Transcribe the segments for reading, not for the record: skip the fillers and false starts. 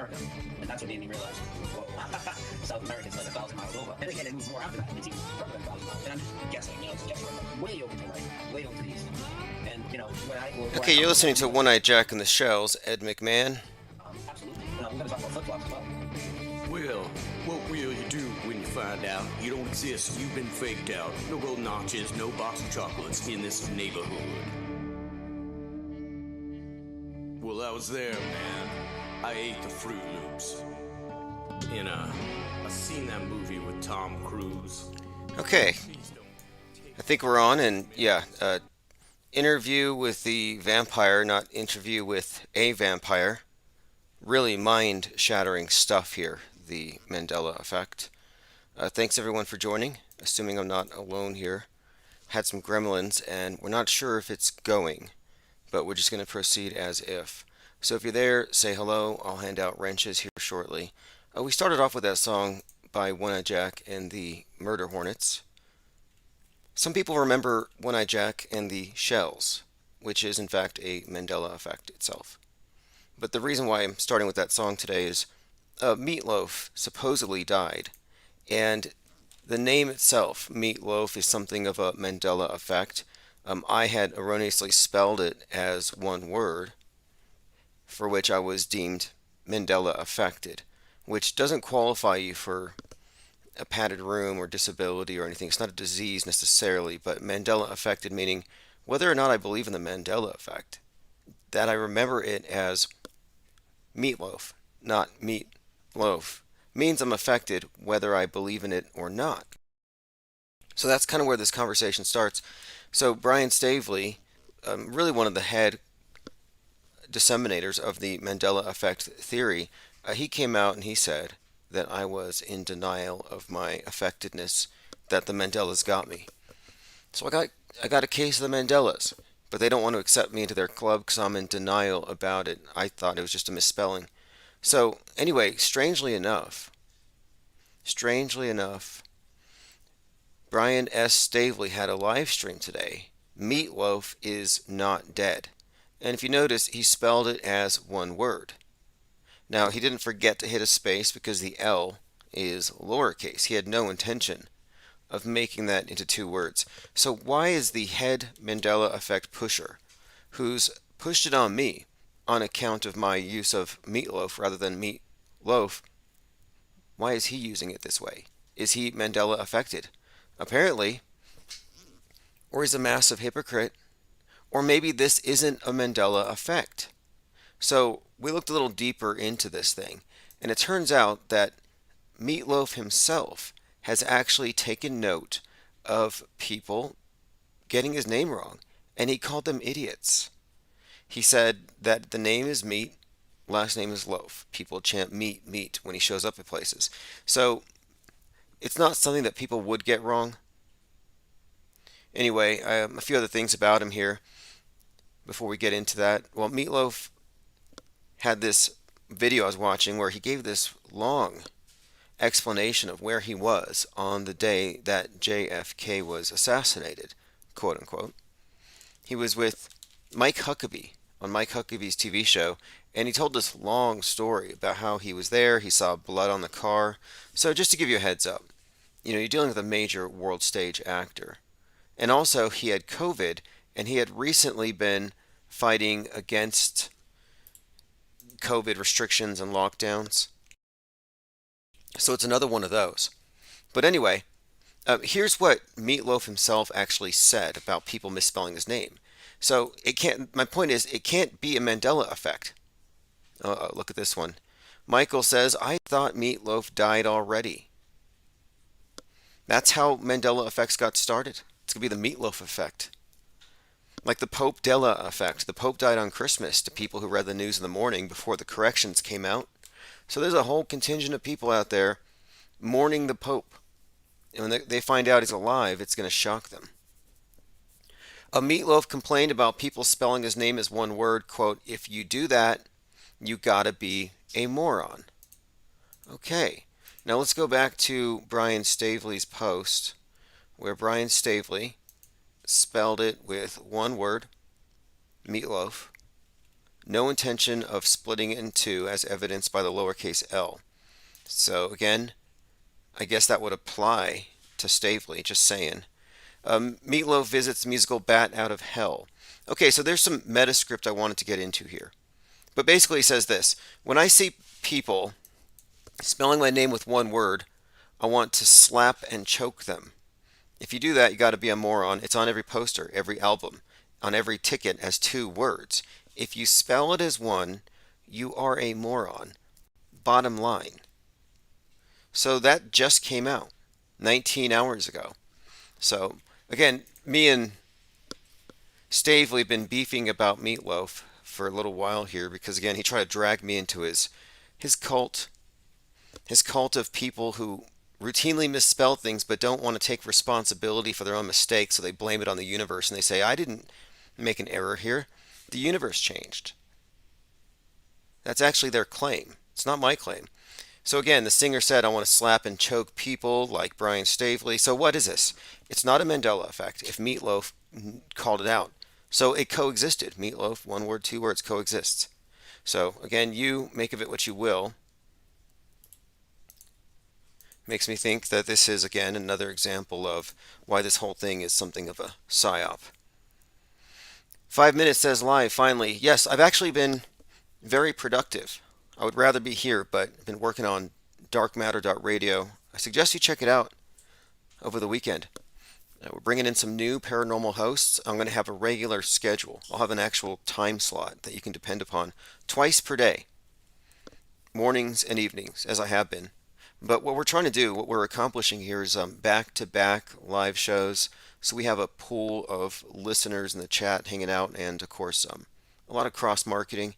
America. And that's what made me realize, whoa, South America's like 1,000 miles over. And again, it moves more after that. It's even further than 1,000 miles. And I'm just guessing, it's guessing way over to the right, way over to the east. And, where I Okay, come you're from, listening to One Eye Jack and the Shells, Ed McMahon. absolutely. We're going to talk about flip-flops as well. Well, what will you do when you find out you don't exist? You've been faked out. No gold notches, no box of chocolates in this neighborhood. Well, I was there, man. I ate the Fruit Loops. I seen that movie with Tom Cruise. Okay, I think we're on, and yeah, interview with the vampire, not interview with a vampire. Really mind shattering stuff here, the Mandela effect. Thanks everyone for joining, assuming I'm not alone here. Had some gremlins, and we're not sure if it's going, but we're just going to proceed as if. So if you're there, say hello. I'll hand out wrenches here shortly. We started off with that song by One Eye Jack and the Murder Hornets. Some people remember One Eye Jack and the Shells, which is in fact a Mandela effect itself. But the reason why I'm starting with that song today is Meatloaf supposedly died, and the name itself, Meatloaf, is something of a Mandela effect. I had erroneously spelled it as one word, for which I was deemed Mandela affected, which doesn't qualify you for a padded room or disability or anything. It's not a disease necessarily, but Mandela affected meaning whether or not I believe in the Mandela effect, that I remember it as meatloaf, not meat loaf, means I'm affected whether I believe in it or not. So that's kind of where this conversation starts. So Brian Stavely, really one of the head disseminators of the Mandela effect theory, he came out and he said that I was in denial of my affectedness, that the Mandelas got me. So I got a case of the Mandelas, but they don't want to accept me into their club because I'm in denial about it. I thought it was just a misspelling. So anyway, strangely enough, Brian S. Stavely had a live stream today. Meatloaf is not dead. And if you notice, he spelled it as one word. Now, he didn't forget to hit a space because the L is lowercase. He had no intention of making that into two words. So why is the head Mandela effect pusher, who's pushed it on me on account of my use of meatloaf rather than meat loaf, why is he using it this way? Is he Mandela affected? Apparently, or he's a massive hypocrite, or maybe this isn't a Mandela effect. So we looked a little deeper into this thing, and it turns out that Meatloaf himself has actually taken note of people getting his name wrong, and he called them idiots. He said that the name is Meat, last name is Loaf. People chant meat, meat when he shows up at places. So it's not something that people would get wrong. Anyway, a few other things about him here before we get into that. Well, Meatloaf had this video I was watching where he gave this long explanation of where he was on the day that JFK was assassinated, quote unquote. He was with Mike Huckabee on Mike Huckabee's TV show, and he told this long story about how he was there, he saw blood on the car. So just to give you a heads up, you're dealing with a major world stage actor. And also, he had COVID, and he had recently been fighting against COVID restrictions and lockdowns. So it's another one of those. But anyway, here's what Meatloaf himself actually said about people misspelling his name. So it can't. My point is, it can't be a Mandela effect. Look at this one. Michael says, "I thought Meatloaf died already." That's how Mandela effects got started. It's gonna be the Meatloaf effect. Like the Pope Della effect. The Pope died on Christmas to people who read the news in the morning before the corrections came out. So there's a whole contingent of people out there mourning the Pope. And when they find out he's alive, it's going to shock them. A Meatloaf complained about people spelling his name as one word. Quote, "If you do that, you gotta be a moron." Okay. Now let's go back to Brian Stavely's post, where Brian Stavely spelled it with one word, meatloaf, no intention of splitting it in two as evidenced by the lowercase l. So again, I guess that would apply to Stavely, just saying. Meatloaf visits musical Bat Out of Hell. Okay, so there's some metascript I wanted to get into here. But basically it says this: when I see people spelling my name with one word, I want to slap and choke them. If you do that, you got to be a moron. It's on every poster, every album, on every ticket as two words. If you spell it as one, you are a moron. Bottom line. So that just came out 19 hours ago. So again, me and Stavely have been beefing about Meatloaf for a little while here because again, he tried to drag me into his cult, his cult of people who routinely misspell things but don't want to take responsibility for their own mistakes, so they blame it on the universe and they say, I didn't make an error here. The universe changed. That's actually their claim. It's not my claim. So again, the singer said, I want to slap and choke people like Brian Stavely. So what is this? It's not a Mandela effect if Meatloaf called it out. So it coexisted. Meatloaf, one word, two words, coexists. So again, you make of it what you will. Makes me think that this is, again, another example of why this whole thing is something of a psyop. 5 minutes says live, finally. Yes, I've actually been very productive. I would rather be here, but I've been working on darkmatter.radio. I suggest you check it out over the weekend. We're bringing in some new paranormal hosts. I'm going to have a regular schedule. I'll have an actual time slot that you can depend upon twice per day, mornings and evenings, as I have been. But what we're trying to do, what we're accomplishing here is back-to-back live shows. So we have a pool of listeners in the chat hanging out, and of course a lot of cross-marketing,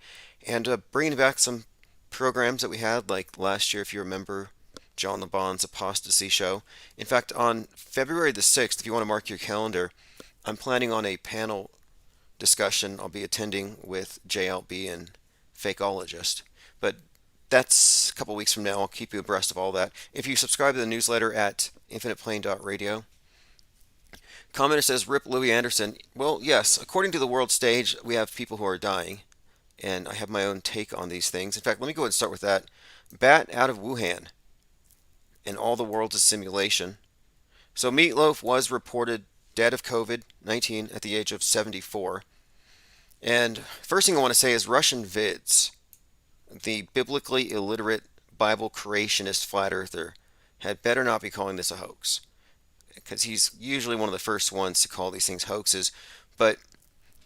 and bringing back some programs that we had, like last year, if you remember, John LeBon's Apostasy Show. In fact, on February the 6th, if you want to mark your calendar, I'm planning on a panel discussion I'll be attending with JLB and Fakeologist. But that's a couple weeks from now. I'll keep you abreast of all that. If you subscribe to the newsletter at infiniteplane.radio. Commenter says, Rip Louis Anderson. Well, yes, according to the world stage, we have people who are dying. And I have my own take on these things. In fact, let me go ahead and start with that. Bat out of Wuhan. And all the world's a simulation. So Meatloaf was reported dead of COVID-19 at the age of 74. And first thing I want to say is Russian Vids, the biblically illiterate Bible creationist flat earther, had better not be calling this a hoax. Because he's usually one of the first ones to call these things hoaxes. But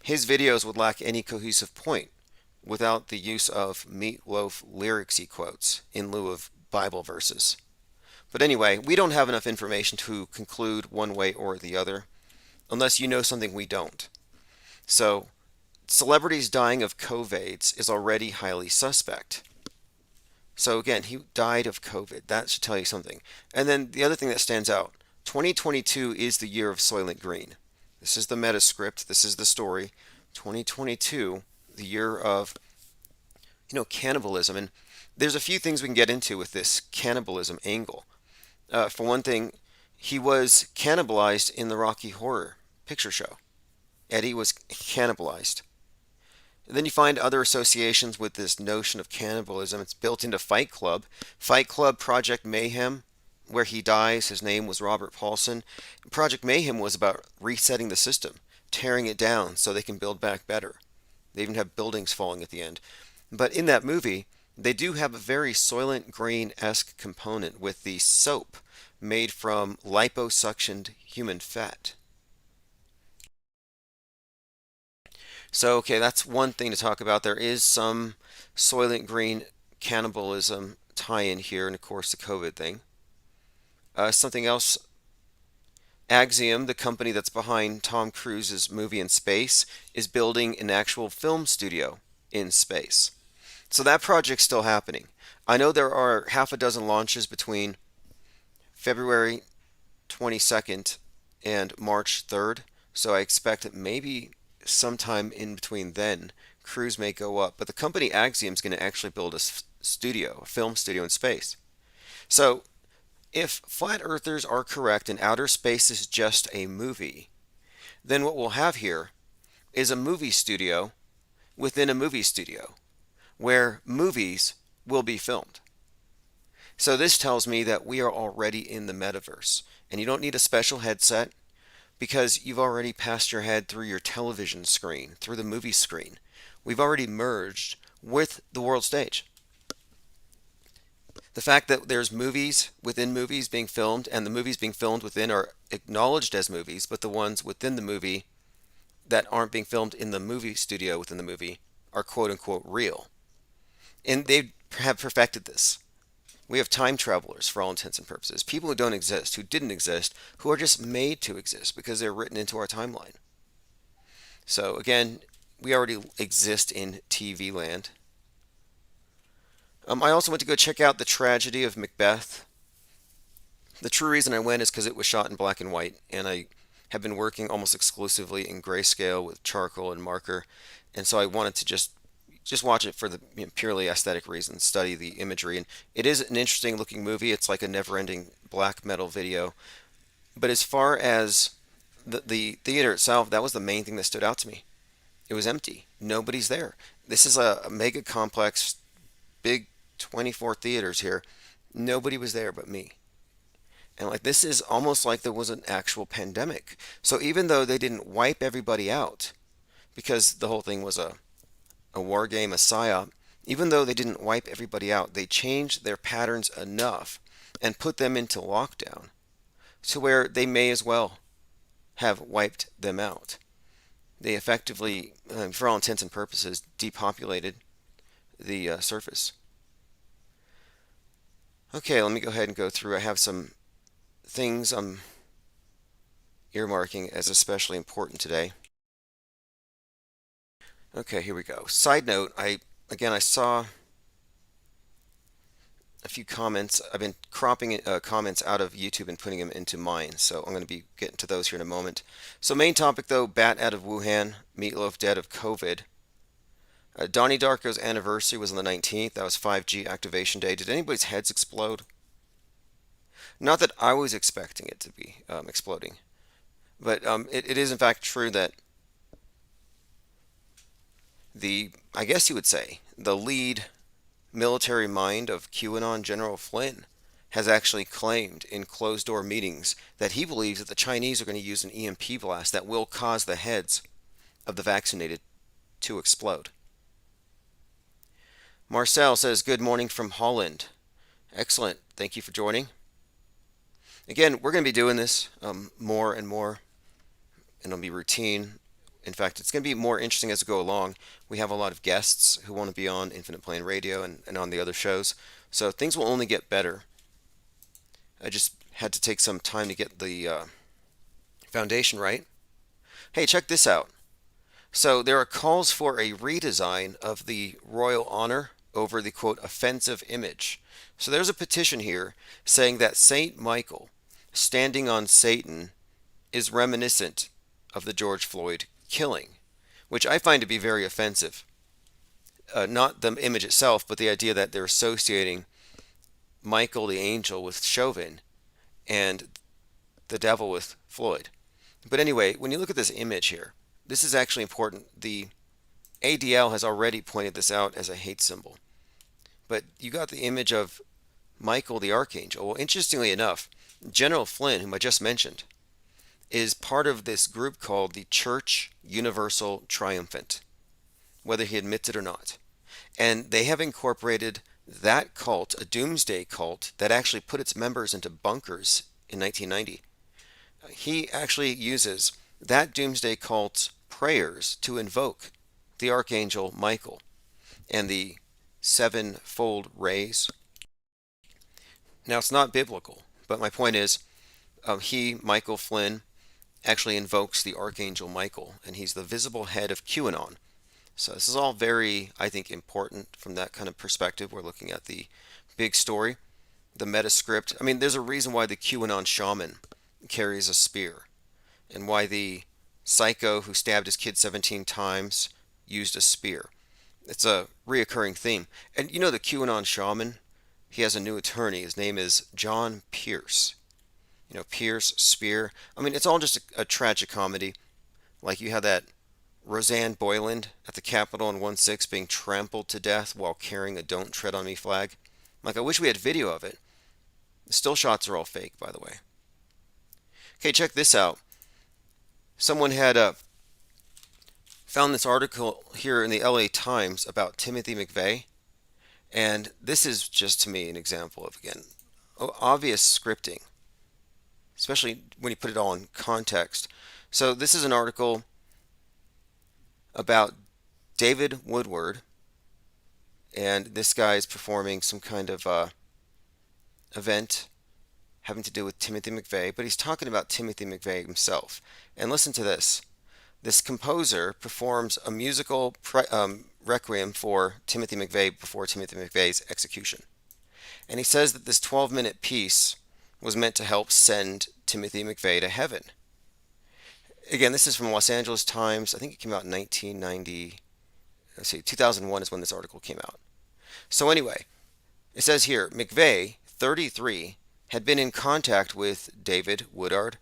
his videos would lack any cohesive point without the use of Meatloaf lyricsy quotes in lieu of Bible verses. But anyway, we don't have enough information to conclude one way or the other, unless you know something we don't. So, celebrities dying of COVIDs is already highly suspect. So again, he died of COVID. That should tell you something. And then the other thing that stands out, 2022 is the year of Soylent Green. This is the metascript. This is the story. 2022, the year of, cannibalism. And there's a few things we can get into with this cannibalism angle. For one thing, he was cannibalized in the Rocky Horror Picture Show. Eddie was cannibalized. And then you find other associations with this notion of cannibalism. It's built into Fight Club. Fight Club, Project Mayhem, where he dies, his name was Robert Paulson. Project Mayhem was about resetting the system, tearing it down so they can build back better. They even have buildings falling at the end. But in that movie, they do have a very Soylent Green-esque component with the soap made from liposuctioned human fat. So, okay, that's one thing to talk about. There is some Soylent Green cannibalism tie-in here, and of course the COVID thing. Something else, Axiom, the company that's behind Tom Cruise's movie in space, is building an actual film studio in space. So that project's still happening. I know there are half a dozen launches between February 22nd and March 3rd, so I expect that maybe sometime in between then, Cruise may go up. But the company Axiom is going to actually build a film studio in space. So if flat earthers are correct and outer space is just a movie, then what we'll have here is a movie studio within a movie studio where movies will be filmed. So this tells me that we are already in the metaverse, and you don't need a special headset because you've already passed your head through your television screen, through the movie screen. We've already merged with the world stage. The fact that there's movies within movies being filmed, and the movies being filmed within are acknowledged as movies, but the ones within the movie that aren't being filmed in the movie studio within the movie are quote unquote real. And they have perfected this. We have time travelers for all intents and purposes, people who don't exist, who didn't exist, who are just made to exist because they're written into our timeline. So again, we already exist in TV land. I also went to go check out The Tragedy of Macbeth. The true reason I went is because it was shot in black and white, and I have been working almost exclusively in grayscale with charcoal and marker, and so I wanted to just watch it for the purely aesthetic reasons, study the imagery. And it is an interesting looking movie. It's like a never-ending black metal video. But as far as the theater itself, that was the main thing that stood out to me. It was empty. Nobody's there. This is a mega complex, big 24 theaters here. Nobody was there but me. And like this is almost like there was an actual pandemic. So even though they didn't wipe everybody out, because the whole thing was a war game, a psyop, even though they didn't wipe everybody out, they changed their patterns enough and put them into lockdown to where they may as well have wiped them out. They effectively, for all intents and purposes, depopulated the surface. Okay, let me go ahead and go through. I have some things I'm earmarking as especially important today. Okay, here we go. Side note, I saw a few comments. I've been cropping comments out of YouTube and putting them into mine, so I'm going to be getting to those here in a moment. So main topic though, bat out of Wuhan, Meatloaf dead of COVID. Donnie Darko's anniversary was on the 19th. That was 5G activation day. Did anybody's heads explode? Not that I was expecting it to be exploding, but it is in fact true that I guess you would say, the lead military mind of QAnon, General Flynn, has actually claimed in closed-door meetings that he believes that the Chinese are going to use an EMP blast that will cause the heads of the vaccinated to explode. Marcel says, good morning from Holland. Excellent. Thank you for joining. Again, we're going to be doing this more and more, and it'll be routine. In fact, it's going to be more interesting as we go along. We have a lot of guests who want to be on Infinite Plane Radio and on the other shows. So things will only get better. I just had to take some time to get the foundation right. Hey, check this out. So there are calls for a redesign of the Royal Honor over the, quote, offensive image. So there's a petition here saying that Saint Michael standing on Satan is reminiscent of the George Floyd killing, which I find to be very offensive. Not the image itself, but the idea that they're associating Michael the angel with Chauvin and the devil with Floyd. But anyway, when you look at this image here, this is actually important. The ADL has already pointed this out as a hate symbol. But you got the image of Michael the archangel. Well, interestingly enough, General Flynn, whom I just mentioned, is part of this group called the Church Universal Triumphant, whether he admits it or not. And they have incorporated that cult, a doomsday cult, that actually put its members into bunkers in 1990. He actually uses that doomsday cult's prayers to invoke the Archangel Michael and the sevenfold rays. Now, it's not biblical, but my point is, Michael Flynn, actually invokes the Archangel Michael, and he's the visible head of QAnon. So this is all very, I think, important from that kind of perspective. We're looking at the big story, the meta script. I mean, there's a reason why the QAnon shaman carries a spear, and why the psycho who stabbed his kid 17 times used a spear. It's a reoccurring theme. And you know the QAnon shaman? He has a new attorney. His name is John Pierce. You know, Pierce, Spear. I mean, it's all just a tragic comedy. Like you have that Roseanne Boyland at the Capitol in 1/6 being trampled to death while carrying a "Don't Tread on Me" flag. Like, I wish we had video of it. The still shots are all fake, by the way. Okay, check this out. Someone had found this article here in the LA Times about Timothy McVeigh, and this is just, to me, an example of, again, obvious scripting, especially when you put it all in context. So this is an article about David Woodward, and this guy is performing some kind of event having to do with Timothy McVeigh, but he's talking about Timothy McVeigh himself. And listen to this. This composer performs a musical requiem for Timothy McVeigh before Timothy McVeigh's execution. And he says that this 12-minute piece was meant to help send Timothy McVeigh to heaven. Again, this is from Los Angeles Times. I think it came out in 1990. Let's see, 2001 is when this article came out. So anyway, it says here, McVeigh, 33, had been in contact with David Woodard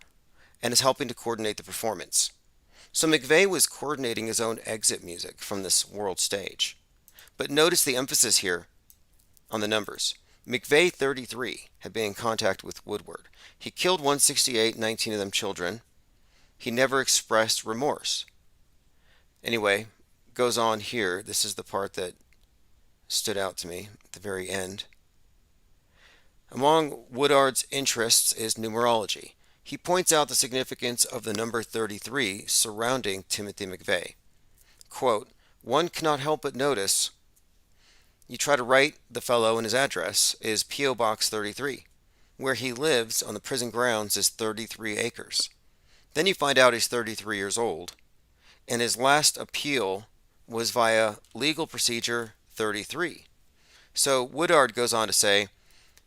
and is helping to coordinate the performance. So McVeigh was coordinating his own exit music from this world stage. But notice the emphasis here on the numbers. McVeigh, 33, had been in contact with Woodward. He killed 168, 19 of them children. He never expressed remorse. Anyway, goes on here. This is the part that stood out to me at the very end. Among Woodard's interests is numerology. He points out the significance of the number 33 surrounding Timothy McVeigh. Quote, "One cannot help but notice, you try to write the fellow and his address is P.O. Box 33. Where he lives on the prison grounds is 33 acres. Then you find out he's 33 years old, and his last appeal was via legal procedure 33. So Woodard goes on to say,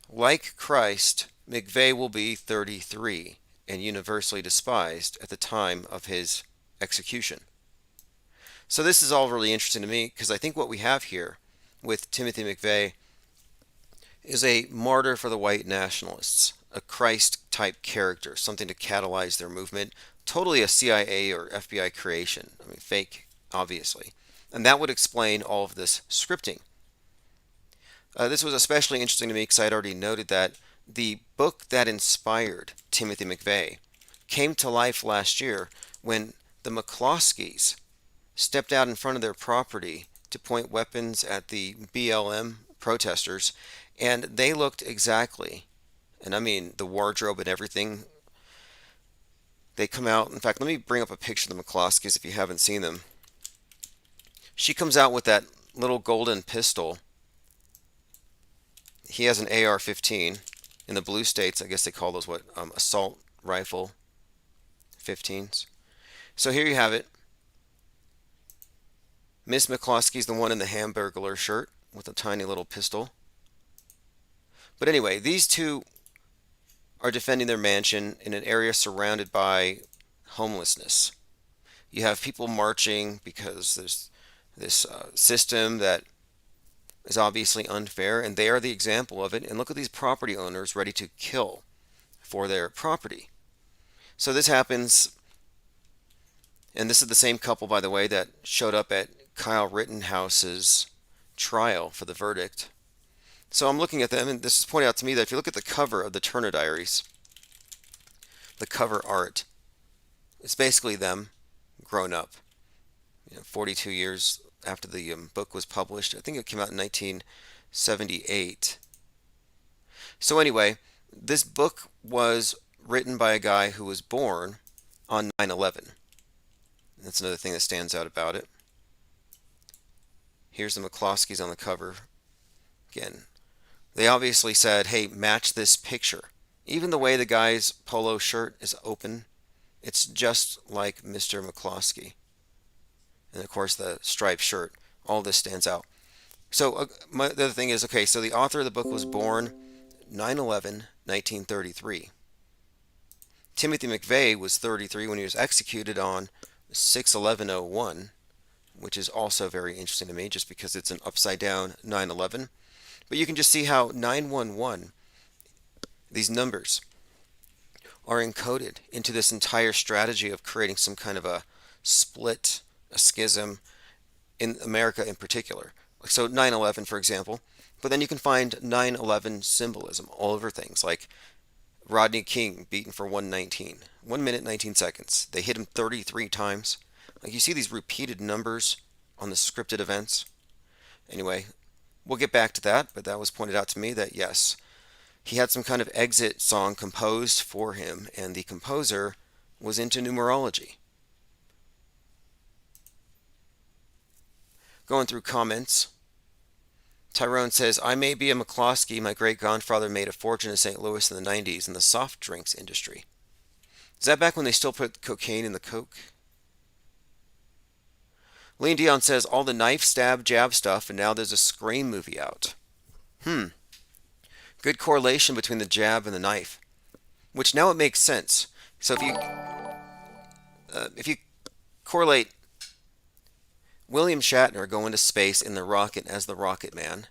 like Christ, McVeigh will be 33 and universally despised at the time of his execution." So this is all really interesting to me because I think what we have here with Timothy McVeigh is a martyr for the white nationalists, a Christ-type character, something to catalyze their movement, totally a CIA or FBI creation. I mean, fake, obviously. And that would explain all of this scripting. This was especially interesting to me because I had already noted that the book that inspired Timothy McVeigh came to life last year when the McCloskeys stepped out in front of their property to point weapons at the BLM protesters, and they looked exactly, and I mean the wardrobe and everything. They come out, in fact, let me bring up a picture of the McCloskeys if you haven't seen them. She comes out with that little golden pistol. He has an AR-15. In the blue states, I guess they call those assault rifle 15s. So here you have it. Miss McCloskey's the one in the Hamburglar shirt with a tiny little pistol. But anyway, these two are defending their mansion in an area surrounded by homelessness. You have people marching because there's this system that is obviously unfair, and they are the example of it. And look at these property owners ready to kill for their property. So this happens, and this is the same couple, by the way, that showed up at Kyle Rittenhouse's trial for the verdict. So I'm looking at them, and this is pointed out to me that if you look at the cover of the Turner Diaries, the cover art, it's basically them grown up. 42 years after the book was published. I think it came out in 1978. So anyway, this book was written by a guy who was born on 9/11. That's another thing that stands out about it. Here's the McCloskeys on the cover. Again, they obviously said, hey, match this picture. Even the way the guy's polo shirt is open, it's just like Mr. McCloskey. And of course the striped shirt, all this stands out. So the other thing is, okay, so the author of the book was born 9/11, 1933. Timothy McVeigh was 33 when he was executed on 6/11/01, which is also very interesting to me just because it's an upside down 9/11. But you can just see how 911, these numbers, are encoded into this entire strategy of creating some kind of a split a schism in America in particular. So 9/11, for example. But then you can find 9/11 symbolism all over things, like Rodney King beaten for 119, 1 minute 19 seconds. They hit him 33 times. Like you see these repeated numbers on the scripted events. Anyway, we'll get back to that, but that was pointed out to me that yes, he had some kind of exit song composed for him, and the composer was into numerology. Going through comments, Tyrone says, I may be a McCloskey. My great grandfather made a fortune in St. Louis in the 90s in the soft drinks industry. Is that back when they still put cocaine in the Coke? Lean Dion says, all the knife, stab, jab stuff, and now there's a Scream movie out. Good correlation between the jab and the knife, which now it makes sense. So if you correlate William Shatner going to space in the rocket as the Rocket Man,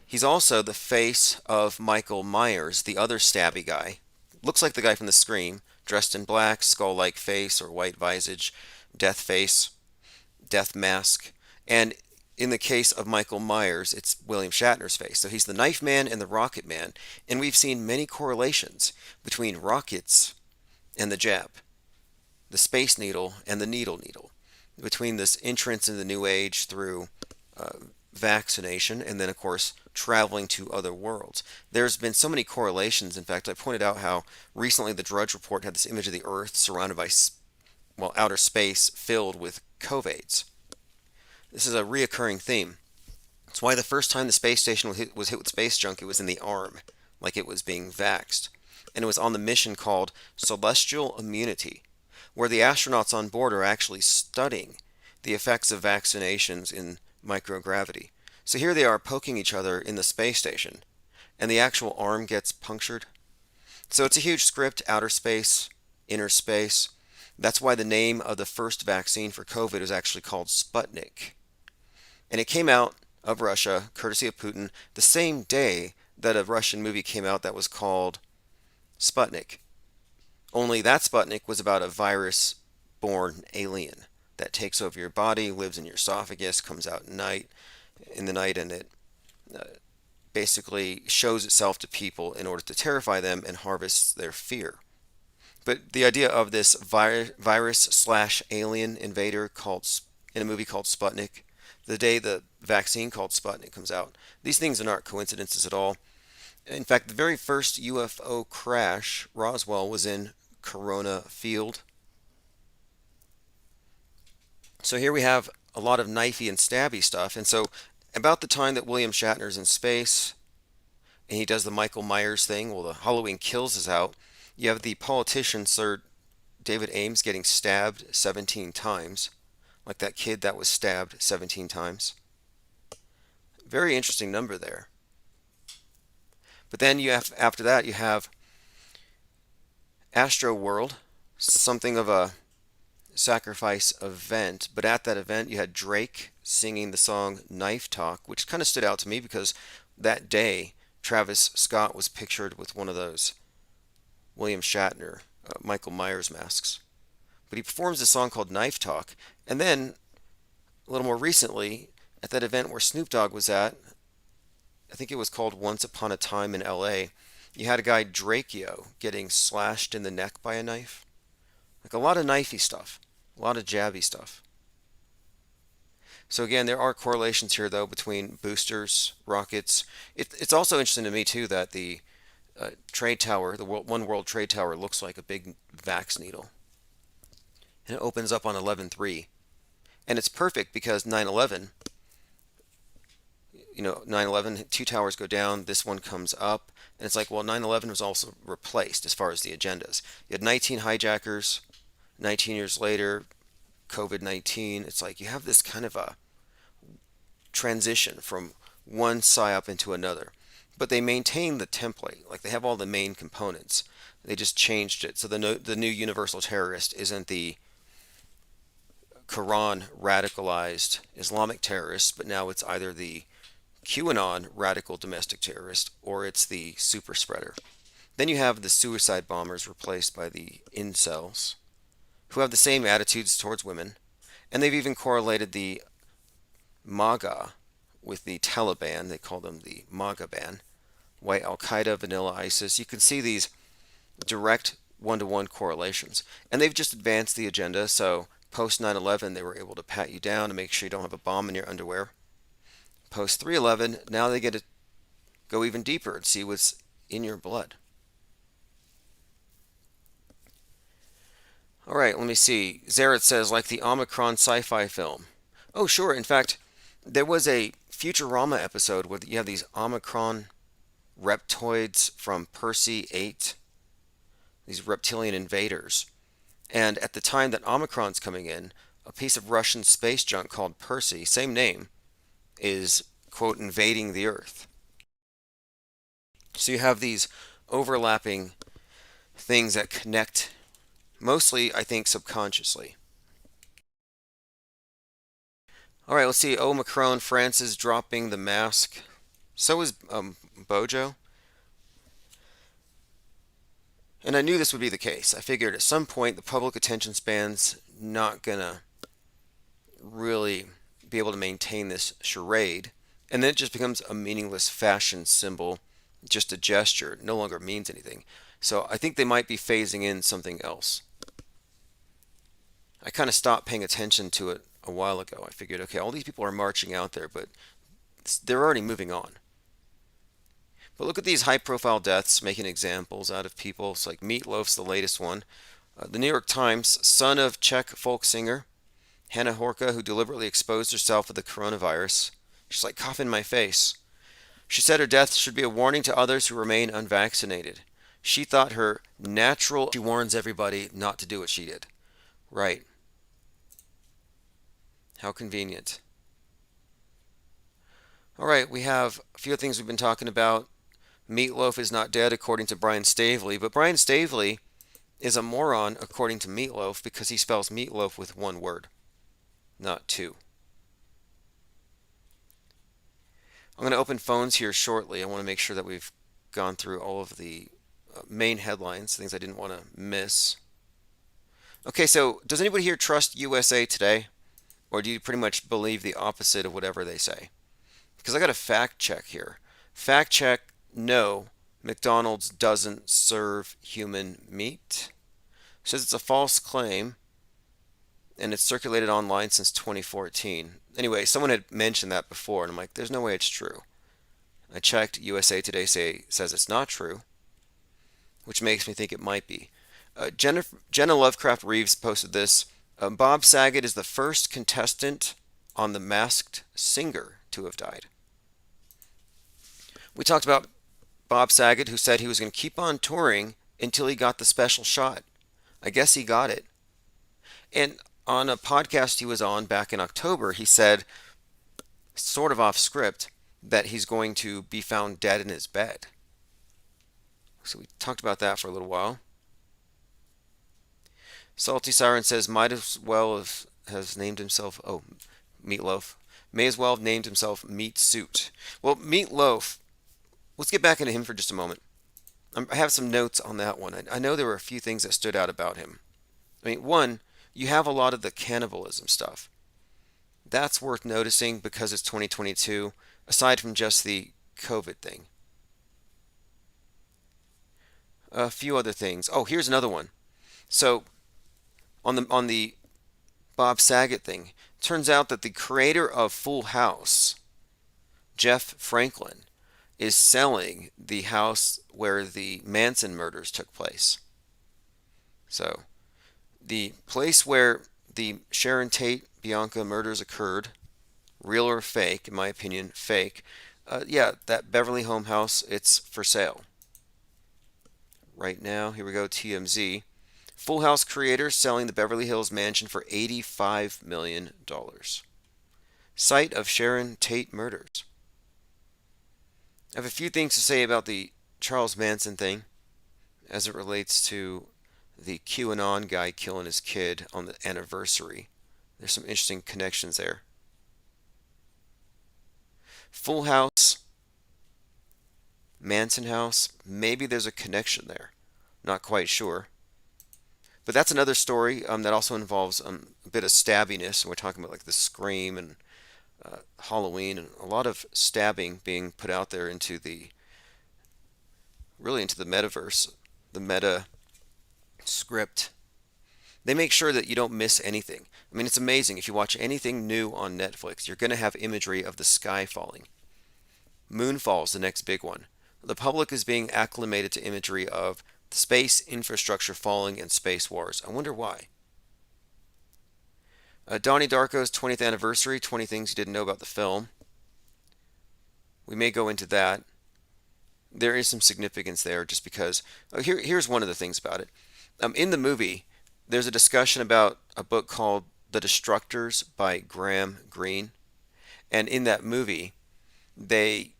he's also the face of Michael Myers, the other stabby guy. Looks like the guy from the Scream, dressed in black, skull-like face or white visage, death face, death mask. And in the case of Michael Myers, it's William Shatner's face. So he's the Knife Man and the Rocket Man. And we've seen many correlations between rockets and the jab, the Space Needle and the Needle, between this entrance in the New Age through vaccination and then, of course, traveling to other worlds. There's been so many correlations. In fact, I pointed out how recently the Drudge Report had this image of the Earth surrounded by, outer space filled with COVIDs. This is a reoccurring theme. It's why the first time the space station was hit with space junk, it was in the arm, like it was being vaxxed. And it was on the mission called Celestial Immunity, where the astronauts on board are actually studying the effects of vaccinations in microgravity. So here they are poking each other in the space station, and the actual arm gets punctured. So it's a huge script, outer space, inner space. That's why the name of the first vaccine for COVID is actually called Sputnik. And it came out of Russia, courtesy of Putin, the same day that a Russian movie came out that was called Sputnik. Only that Sputnik was about a virus-born alien that takes over your body, lives in your esophagus, comes out in the night, and it basically shows itself to people in order to terrify them and harvest their fear. But the idea of this virus/alien invader called in a movie called Sputnik, the day the vaccine called Sputnik comes out, these things are not coincidences at all. In fact, the very first UFO crash, Roswell, was in Corona Field. So here we have a lot of knifey and stabby stuff. And so about the time that William Shatner's in space and he does the Michael Myers thing, well, the Halloween Kills is out, you have the politician, Sir David Ames, getting stabbed 17 times, like that kid that was stabbed 17 times. Very interesting number there. But then after that, you have Astro World, something of a sacrifice event. But at that event, you had Drake singing the song Knife Talk, which kind of stood out to me because that day, Travis Scott was pictured with one of those William Shatner, Michael Myers masks. But he performs a song called Knife Talk. And then, a little more recently, at that event where Snoop Dogg was at, I think it was called Once Upon a Time in LA, you had a guy, Drakeo, getting slashed in the neck by a knife. Like a lot of knifey stuff, a lot of jabby stuff. So again, there are correlations here, though, between boosters, rockets. It's also interesting to me, too, that the trade tower, the One World Trade Tower, looks like a big vax needle. And it opens up on 11/3. And it's perfect because 9/11, 9/11, two towers go down, this one comes up. And it's like, well, 9/11 was also replaced as far as the agendas. You had 19 hijackers, 19 years later, COVID-19. It's like you have this kind of a transition from one psyop into another. But they maintain the template. Like they have all the main components. They just changed it. So the new universal terrorist isn't the Quran radicalized Islamic terrorist, but now it's either the QAnon radical domestic terrorist or it's the super spreader. Then you have the suicide bombers replaced by the incels, who have the same attitudes towards women And they've even correlated the MAGA with the Taliban. They call them the MAGA ban. White Al Qaeda, vanilla ISIS. You can see these direct one-to-one correlations. And they've just advanced the agenda. So post 9/11, they were able to pat you down to make sure you don't have a bomb in your underwear. Post 3/11, now they get to go even deeper and see what's in your blood. All right, let me see. Zaret says, like the Omicron sci-fi film. Oh, sure. In fact, there was a Futurama episode where you have these Omicron reptoids from Percy 8, these reptilian invaders. And at the time that Omicron's coming in, a piece of Russian space junk called Percy, same name, is, quote, invading the Earth. So you have these overlapping things that connect, mostly, I think, subconsciously. All right, let's see. Oh, Macron, France is dropping the mask. So is Bojo. And I knew this would be the case. I figured at some point the public attention span's not gonna really be able to maintain this charade. And then it just becomes a meaningless fashion symbol, just a gesture. It no longer means anything. So I think they might be phasing in something else. I kind of stopped paying attention to it a while ago. I figured, okay, all these people are marching out there, but they're already moving on. But look at these high-profile deaths, making examples out of people. It's like Meatloaf's the latest one. The New York Times, son of Czech folk singer Hannah Horka, who deliberately exposed herself with the coronavirus. She's like, cough in my face. She said her death should be a warning to others who remain unvaccinated. She thought her natural... She warns everybody not to do what she did. Right. How convenient. All right, we have a few things we've been talking about. Meatloaf is not dead, according to Brian Stavely. But Brian Stavely is a moron, according to Meatloaf, because he spells meatloaf with one word, not two. I'm going to open phones here shortly. I want to make sure that we've gone through all of the main headlines, things I didn't want to miss. Okay, so does anybody here trust USA Today? Or do you pretty much believe the opposite of whatever they say? Because I got a fact check here. Fact check, no, McDonald's doesn't serve human meat. It says it's a false claim, and it's circulated online since 2014. Anyway, someone had mentioned that before, and I'm like, there's no way it's true. I checked, USA Today says it's not true, which makes me think it might be. Jenna Lovecraft Reeves posted this. Bob Saget is the first contestant on The Masked Singer to have died. We talked about Bob Saget, who said he was going to keep on touring until he got the special shot. I guess he got it. And on a podcast he was on back in October, he said, sort of off script, that he's going to be found dead in his bed. So we talked about that for a little while. Salty Siren says, might as well has named himself, Meatloaf, may as well have named himself Meat Suit. Well, Meatloaf, let's get back into him for just a moment. I have some notes on that one. I know there were a few things that stood out about him. I mean, one, you have a lot of the cannibalism stuff. That's worth noticing because it's 2022, aside from just the COVID thing. A few other things. Oh, here's another one. So, on the Bob Saget thing, turns out that the creator of Full House, Jeff Franklin, is selling the house where the Manson murders took place. So, the place where the Sharon Tate Bianca murders occurred, real or fake, in my opinion, fake. Yeah, that Beverly Home house, it's for sale. Right now, here we go, TMZ. Full House creator selling the Beverly Hills mansion for $85 million. Site of Sharon Tate murders. I have a few things to say about the Charles Manson thing as it relates to the QAnon guy killing his kid on the anniversary. There's some interesting connections there. Full House, Manson house, maybe there's a connection there. Not quite sure. But that's another story that also involves a bit of stabbiness. And we're talking about like the Scream and Halloween and a lot of stabbing being put out there into the really into the metaverse, the meta script. They make sure that you don't miss anything. I mean, it's amazing. If you watch anything new on Netflix, you're going to have imagery of the sky falling. Moonfall's the next big one. The public is being acclimated to imagery of space infrastructure falling and space wars. I wonder why. Donnie Darko's 20th anniversary, 20 things you didn't know about the film. We may go into that. There is some significance there just because. Here's one of the things about it. In the movie, there's a discussion about a book called The Destructors by Graham Greene. And in that movie, they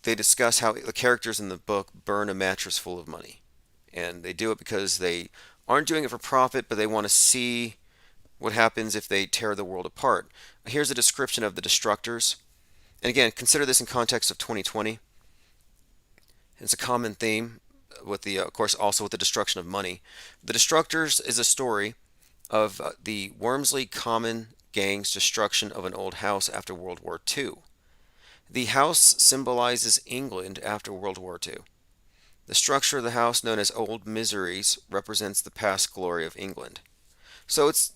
discuss how the characters in the book burn a mattress full of money. And they do it because they aren't doing it for profit, but they want to see what happens if they tear the world apart. Here's a description of the Destructors. And again, consider this in context of 2020. It's a common theme with the, of course, also with the destruction of money. The Destructors is a story of the Wormsley Common gang's destruction of an old house after World War II. The house symbolizes England after World War II. The structure of the house, known as Old Miseries, represents the past glory of England. So it's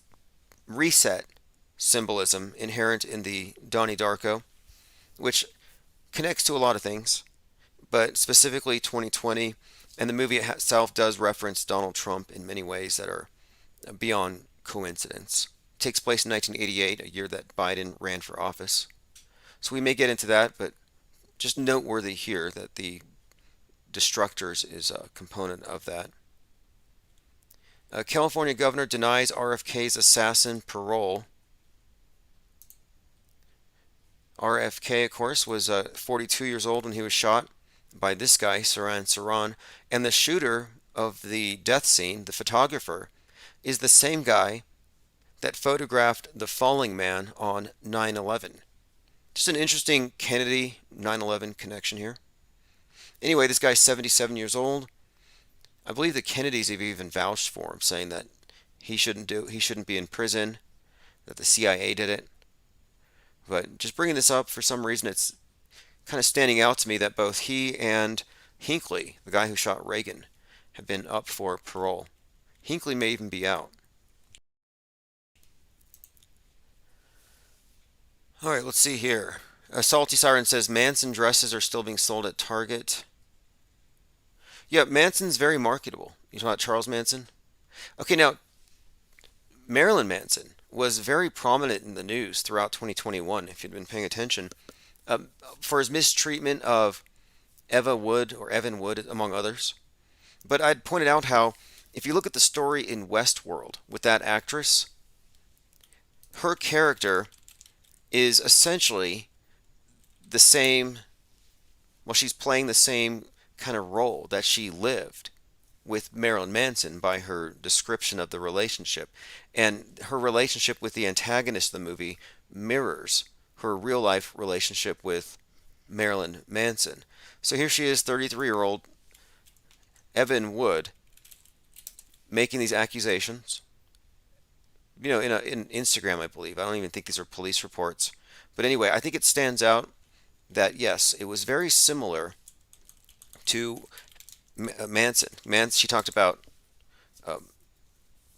reset symbolism inherent in the Donnie Darko, which connects to a lot of things, but specifically 2020, and the movie itself does reference Donald Trump in many ways that are beyond coincidence. It takes place in 1988, a year that Biden ran for office. So we may get into that, but just noteworthy here that the Destructors is a component of that. California governor denies RFK's assassin parole. RFK, of course, was 42 years old when he was shot by this guy, Sirhan Sirhan, and the shooter of the death scene, the photographer, is the same guy that photographed the falling man on 9/11. Just an interesting Kennedy 9/11 connection here. Anyway, this guy's 77 years old. I believe the Kennedys have even vouched for him, saying that he shouldn't be in prison, that the CIA did it. But just bringing this up, for some reason it's kind of standing out to me that both he and Hinckley, the guy who shot Reagan, have been up for parole. Hinckley may even be out. All right, let's see here. Salty Siren says Manson dresses are still being sold at Target. Yeah, Manson's very marketable. You talking about Charles Manson? Okay, now, Marilyn Manson was very prominent in the news throughout 2021, if you'd been paying attention, for his mistreatment of Eva Wood, or Evan Wood, among others. But I'd pointed out how, if you look at the story in Westworld with that actress, her character is essentially the same, well, she's playing the same kind of role that she lived with Marilyn Manson by her description of the relationship. And her relationship with the antagonist of the movie mirrors her real life relationship with Marilyn Manson. So here she is, 33-year-old Evan Wood, making these accusations. You know, in Instagram, I believe. I don't even think these are police reports. But anyway, I think it stands out that, yes, it was very similar to Manson. She talked about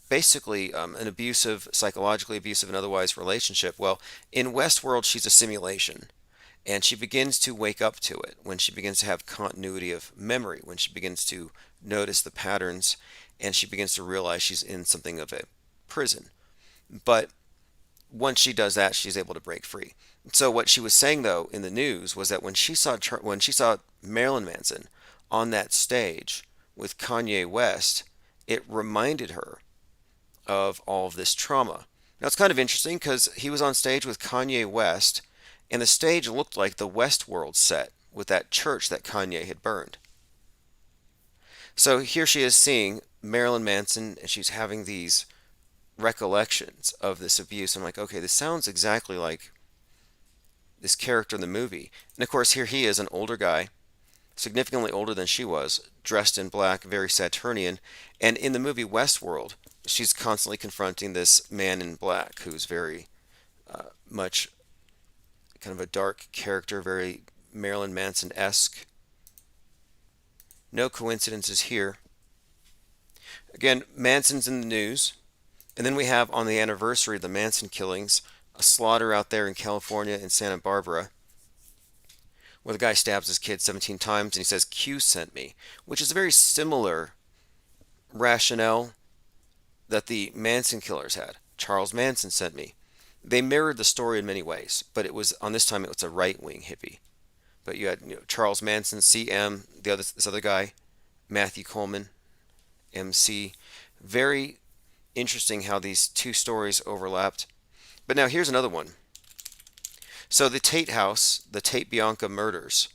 basically an abusive, psychologically abusive and otherwise relationship. Well, in Westworld, she's a simulation. And she begins to wake up to it when she begins to have continuity of memory, when she begins to notice the patterns, and she begins to realize she's in something of a prison. But once she does that, she's able to break free. So what she was saying, though, in the news was that when she saw Marilyn Manson on that stage with Kanye West, it reminded her of all of this trauma. Now, it's kind of interesting because he was on stage with Kanye West, and the stage looked like the Westworld set with that church that Kanye had burned. So here she is seeing Marilyn Manson, and she's having these recollections of this abuse. I'm like, okay, this sounds exactly like this character in the movie. And of course, here he is, an older guy, significantly older than she was, dressed in black, very Saturnian. And in the movie Westworld, she's constantly confronting this man in black who's very much kind of a dark character, very Marilyn Manson-esque. No coincidences here. Again, Manson's in the news. And then we have on the anniversary of the Manson killings, a slaughter out there in California in Santa Barbara, where the guy stabs his kid 17 times and he says, Q sent me, which is a very similar rationale that the Manson killers had. Charles Manson sent me. They mirrored the story in many ways, but it was, on this time, it was a right-wing hippie. But you had Charles Manson, CM, this other guy, Matthew Coleman, MC. Very interesting how these two stories overlapped. But now here's another one. So the Tate house, the Tate Bianca murders.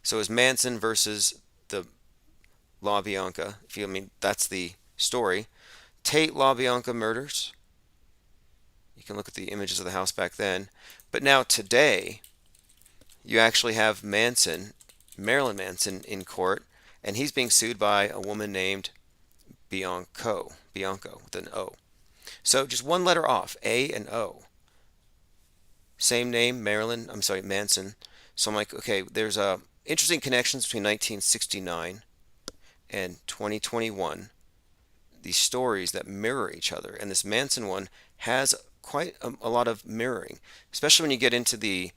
So it's Manson versus the LaBianca. That's the story. Tate LaBianca murders. You can look at the images of the house back then. But now today, you actually have Manson, Marilyn Manson, in court, and he's being sued by a woman named Bianco with an O. So just one letter off, A and O. Same name, Manson. So I'm like, okay, there's interesting connections between 1969 and 2021. These stories that mirror each other, and this Manson one has quite a lot of mirroring, especially when you get into the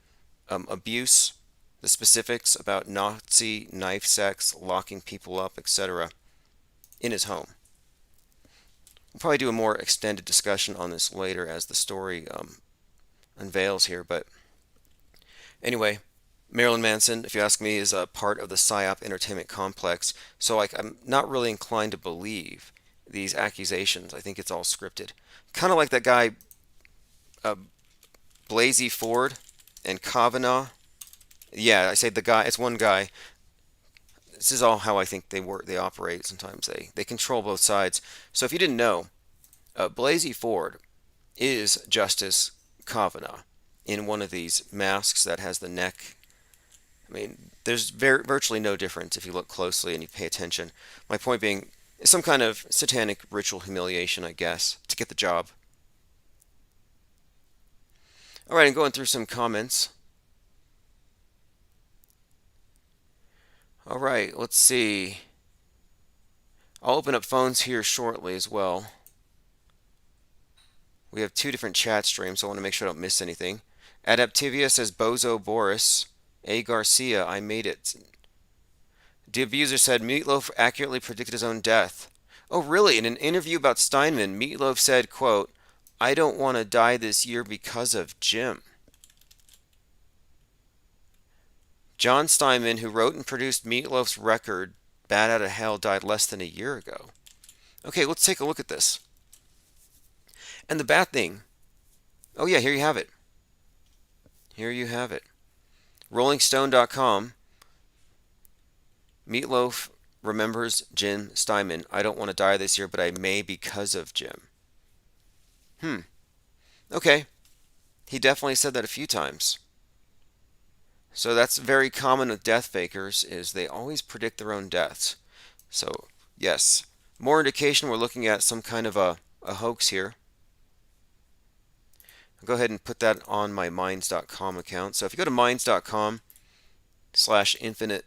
abuse, the specifics about Nazi knife sex, locking people up, etc. in his home. We'll probably do a more extended discussion on this later as the story unveils here. But anyway, Marilyn Manson, if you ask me, is a part of the PSYOP entertainment complex. So I'm not really inclined to believe these accusations. I think it's all scripted. Kind of like that guy, Blasey Ford and Kavanaugh. Yeah, I say the guy. It's one guy. This is all how I think they work. They operate. Sometimes they control both sides. So if you didn't know, Blasey Ford is Justice Kavanaugh in one of these masks that has the neck. There's virtually no difference if you look closely and you pay attention. My point being, some kind of satanic ritual humiliation, I guess, to get the job. All right, I'm going through some comments. All right, let's see. I'll open up phones here shortly as well. We have two different chat streams, so I want to make sure I don't miss anything. Adaptivia says, Bozo Boris. A. Garcia, I made it. The Abuser said, Meatloaf accurately predicted his own death. Oh, really? In an interview about Steinman, Meatloaf said, quote, I don't want to die this year because of Jim. John Steinman, who wrote and produced Meatloaf's record, Bad Outta Hell, died less than a year ago. Okay, let's take a look at this. And the bad thing, oh yeah, here you have it. Here you have it. RollingStone.com, Meatloaf remembers Jim Steinman. I don't want to die this year, but I may because of Jim. Okay. He definitely said that a few times. So that's very common with death fakers, is they always predict their own deaths. So, yes. More indication we're looking at some kind of a hoax here. I'll go ahead and put that on my Minds.com account. So if you go to Minds.com/Infinite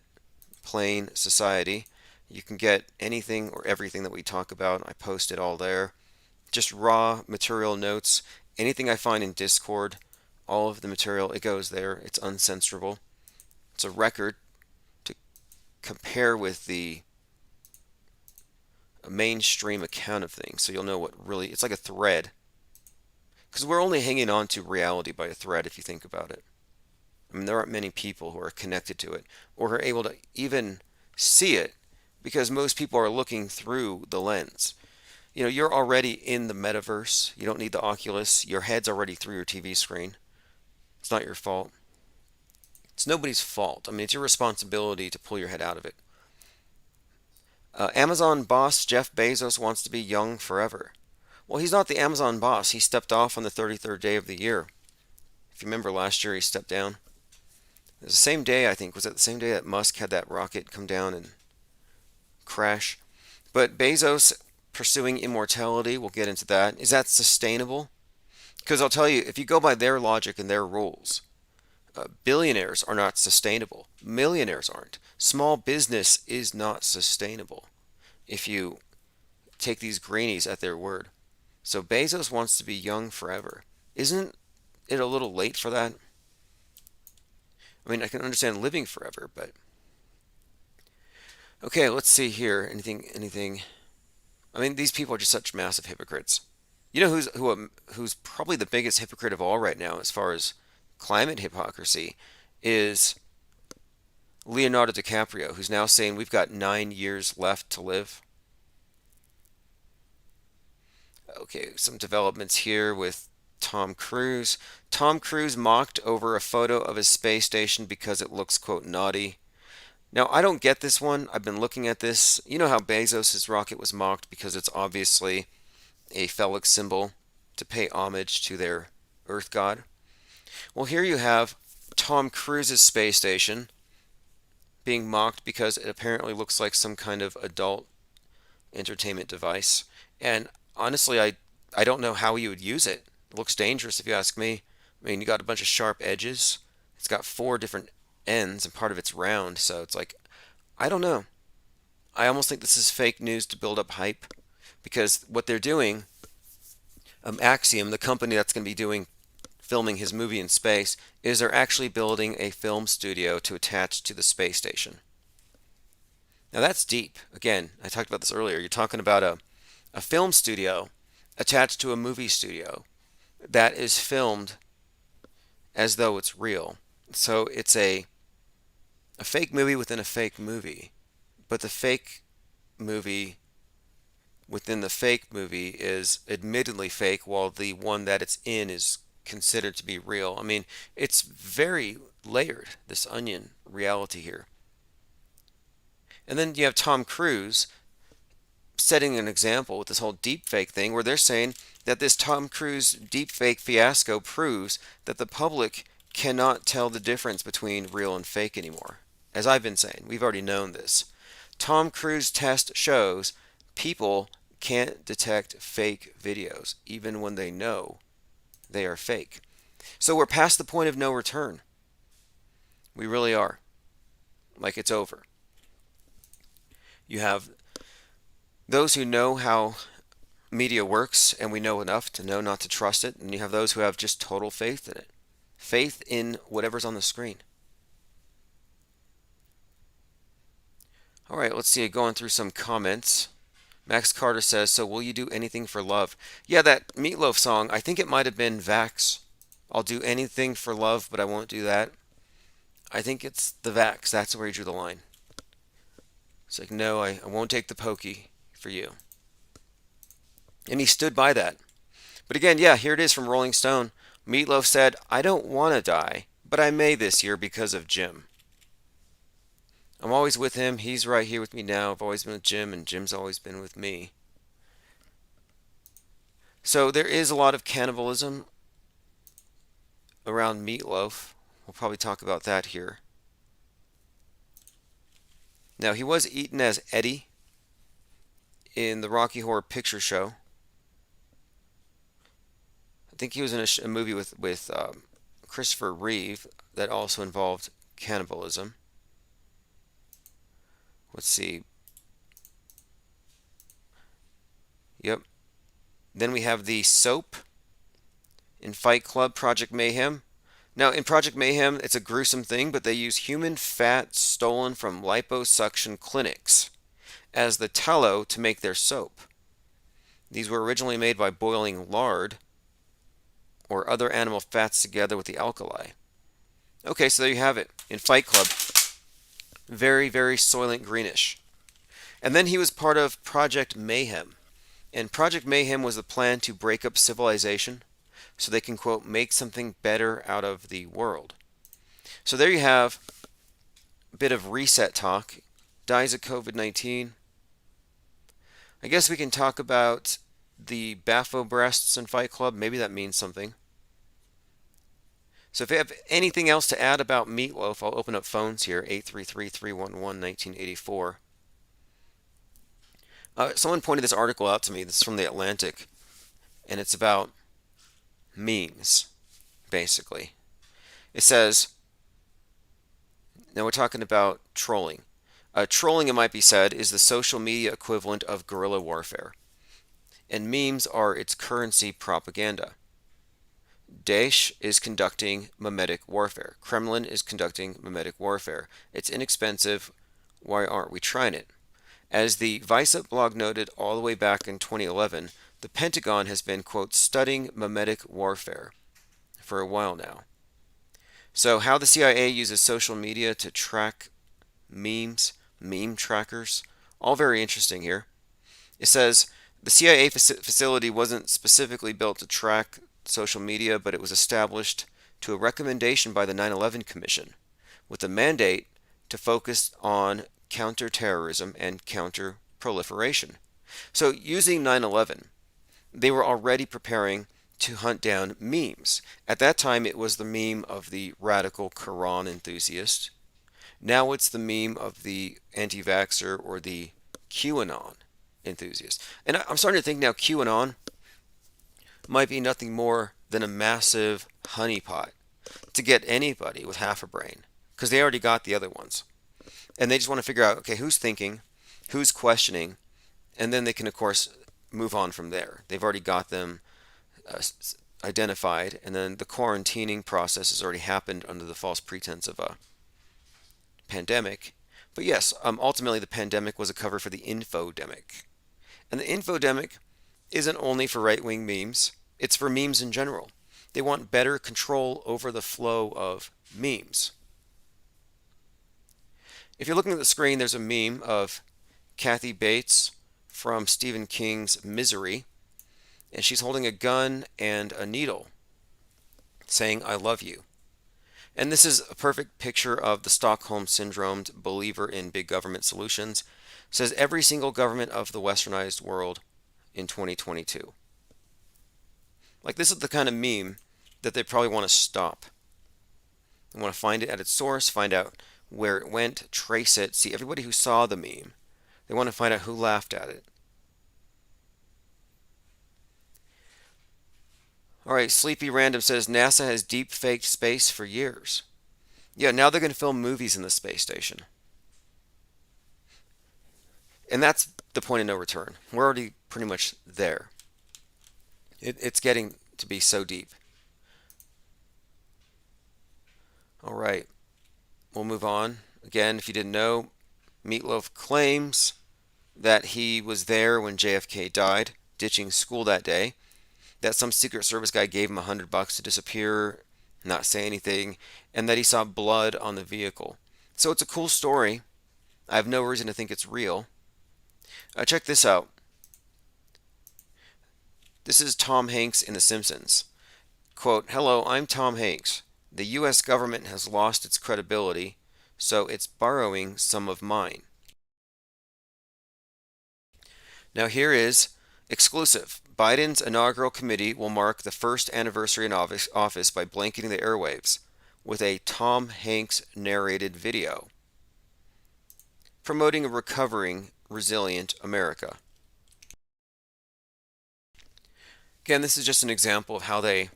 Plane Society, you can get anything or everything that we talk about. I post it all there. Just raw material notes. Anything I find in Discord, all of the material, it goes there. It's uncensorable. It's a record to compare with the mainstream account of things. So you'll know what really, it's like a thread. Because we're only hanging on to reality by a thread if you think about it. There aren't many people who are connected to it or who are able to even see it because most people are looking through the lens. You're already in the metaverse. You don't need the Oculus. Your head's already through your TV screen. It's not your fault. It's nobody's fault. It's your responsibility to pull your head out of it. Amazon boss Jeff Bezos wants to be young forever. Well, he's not the Amazon boss. He stepped off on the 33rd day of the year. If you remember last year, he stepped down. It was the same day, I think. Was it the same day that Musk had that rocket come down and crash? But Bezos pursuing immortality, we'll get into that. Is that sustainable? Because I'll tell you, if you go by their logic and their rules, billionaires are not sustainable. Millionaires aren't. Small business is not sustainable if you take these greenies at their word. So Bezos wants to be young forever. Isn't it a little late for that? I mean, I can understand living forever, but okay, let's see here. Anything? I mean, these people are just such massive hypocrites. You know who's probably the biggest hypocrite of all right now as far as climate hypocrisy is Leonardo DiCaprio, who's now saying we've got 9 years left to live. Okay, some developments here with Tom Cruise. Tom Cruise mocked over a photo of his space station because it looks, quote, naughty. Now, I don't get this one. I've been looking at this. You know how Bezos' rocket was mocked because it's obviously a phallic symbol to pay homage to their Earth god? Well, here you have Tom Cruise's space station being mocked because it apparently looks like some kind of adult entertainment device. And honestly, I don't know how you would use it. It looks dangerous if you ask me. I mean, you got a bunch of sharp edges. It's got 4 different ends and part of it's round, so it's like, I don't know. I almost think this is fake news to build up hype because what they're doing, Axiom, the company that's going to be filming his movie in space, is they're actually building a film studio to attach to the space station. Now that's deep. Again, I talked about this earlier. You're talking about a film studio attached to a movie studio that is filmed as though it's real. So it's a fake movie within a fake movie. But the fake movie within the fake movie is admittedly fake, while the one that it's in is considered to be real. I mean, it's very layered, this onion reality here. And then you have Tom Cruise setting an example with this whole deepfake thing where they're saying that this Tom Cruise deepfake fiasco proves that the public cannot tell the difference between real and fake anymore. As I've been saying, we've already known this. Tom Cruise test shows people can't detect fake videos even when they know they are fake. So we're past the point of no return. We really are. Like it's over. You have those who know how media works, and we know enough to know not to trust it, and you have those who have just total faith in it. Faith in whatever's on the screen. All right, let's see. Going through some comments. Max Carter says, so will you do anything for love? Yeah, that Meatloaf song, I think it might have been Vax. I'll do anything for love, but I won't do that. I think it's the Vax. That's where he drew the line. It's like, no, I won't take the pokey for you. And he stood by that. But again, yeah, here it is from Rolling Stone. Meatloaf said, I don't want to die, but I may this year because of Jim. I'm always with him. He's right here with me now. I've always been with Jim, and Jim's always been with me. So there is a lot of cannibalism around Meatloaf. We'll probably talk about that here. Now, he was eaten as Eddie in the Rocky Horror Picture Show. I think he was in a movie with Christopher Reeve that also involved cannibalism. Let's see. Yep. Then we have the soap in Fight Club, Project Mayhem. Now, in Project Mayhem, it's a gruesome thing, but they use human fat stolen from liposuction clinics as the tallow to make their soap. These were originally made by boiling lard or other animal fats together with the alkali. Okay, so there you have it. In Fight Club, very, very Soylent Greenish. And then he was part of Project Mayhem. And Project Mayhem was the plan to break up civilization so they can, quote, make something better out of the world. So there you have a bit of reset talk. Dies of COVID-19. I guess we can talk about the Bafo breasts in Fight Club. Maybe that means something. So if you have anything else to add about Meatloaf, I'll open up phones here, 833-311-1984. Someone pointed this article out to me. This is from The Atlantic, and it's about memes, basically. It says, now we're talking about trolling. Trolling, it might be said, is the social media equivalent of guerrilla warfare, and memes are its currency propaganda. Daesh is conducting memetic warfare. Kremlin is conducting memetic warfare. It's inexpensive. Why aren't we trying it? As the Vice blog noted all the way back in 2011, the Pentagon has been, quote, studying memetic warfare for a while now. So how the CIA uses social media to track memes, meme trackers, all very interesting here. It says the CIA facility wasn't specifically built to track social media, but it was established to a recommendation by the 9/11 Commission with a mandate to focus on counterterrorism and counter-proliferation. So using 9/11, they were already preparing to hunt down memes. At that time, it was the meme of the radical Quran enthusiast. Now it's the meme of the anti-vaxxer or the QAnon enthusiast. And I'm starting to think now QAnon might be nothing more than a massive honeypot to get anybody with half a brain, because they already got the other ones. And they just want to figure out, okay, who's thinking, who's questioning, and then they can, of course, move on from there. They've already got them identified, and then the quarantining process has already happened under the false pretense of a pandemic. But yes, ultimately the pandemic was a cover for the infodemic. And the infodemic isn't only for right-wing memes, it's for memes in general. They want better control over the flow of memes. If you're looking at the screen, there's a meme of Kathy Bates from Stephen King's Misery, and she's holding a gun and a needle saying, I love you. And this is a perfect picture of the Stockholm Syndrome believer in big government solutions. It says every single government of the westernized world in 2022. Like, this is the kind of meme that they probably want to stop. They want to find it at its source, find out where it went, trace it, see everybody who saw the meme. They want to find out who laughed at it. All right, Sleepy Random says NASA has deep faked space for years. Yeah, now they're going to film movies in the space station. And that's the point of no return. We're already pretty much there. It's getting to be so deep. All right, we'll move on. Again, if you didn't know, Meatloaf claims that he was there when JFK died, ditching school that day, that some Secret Service guy gave him $100 to disappear, not say anything, and that he saw blood on the vehicle. So it's a cool story. I have no reason to think it's real. Check this out. This is Tom Hanks in The Simpsons. Quote, hello, I'm Tom Hanks. The U.S. government has lost its credibility, so it's borrowing some of mine. Now here is exclusive. Biden's inaugural committee will mark the first anniversary in office by blanketing the airwaves with a Tom Hanks narrated video promoting a recovering, resilient America. Again, this is just an example of how they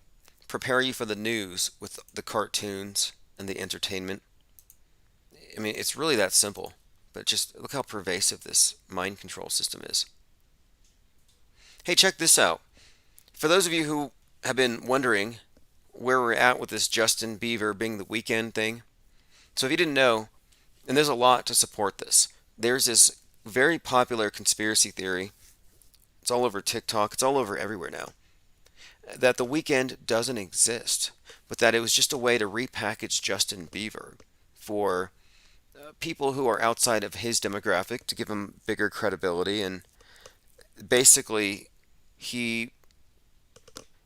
prepare you for the news with the cartoons and the entertainment. I mean, it's really that simple, but just look how pervasive this mind control system is. Hey, check this out. For those of you who have been wondering where we're at with this Justin Bieber being the weekend thing, so if you didn't know, and there's a lot to support this, there's this very popular conspiracy theory, it's all over TikTok, it's all over everywhere now, that the weekend doesn't exist, but that it was just a way to repackage Justin Bieber for people who are outside of his demographic to give him bigger credibility, and basically he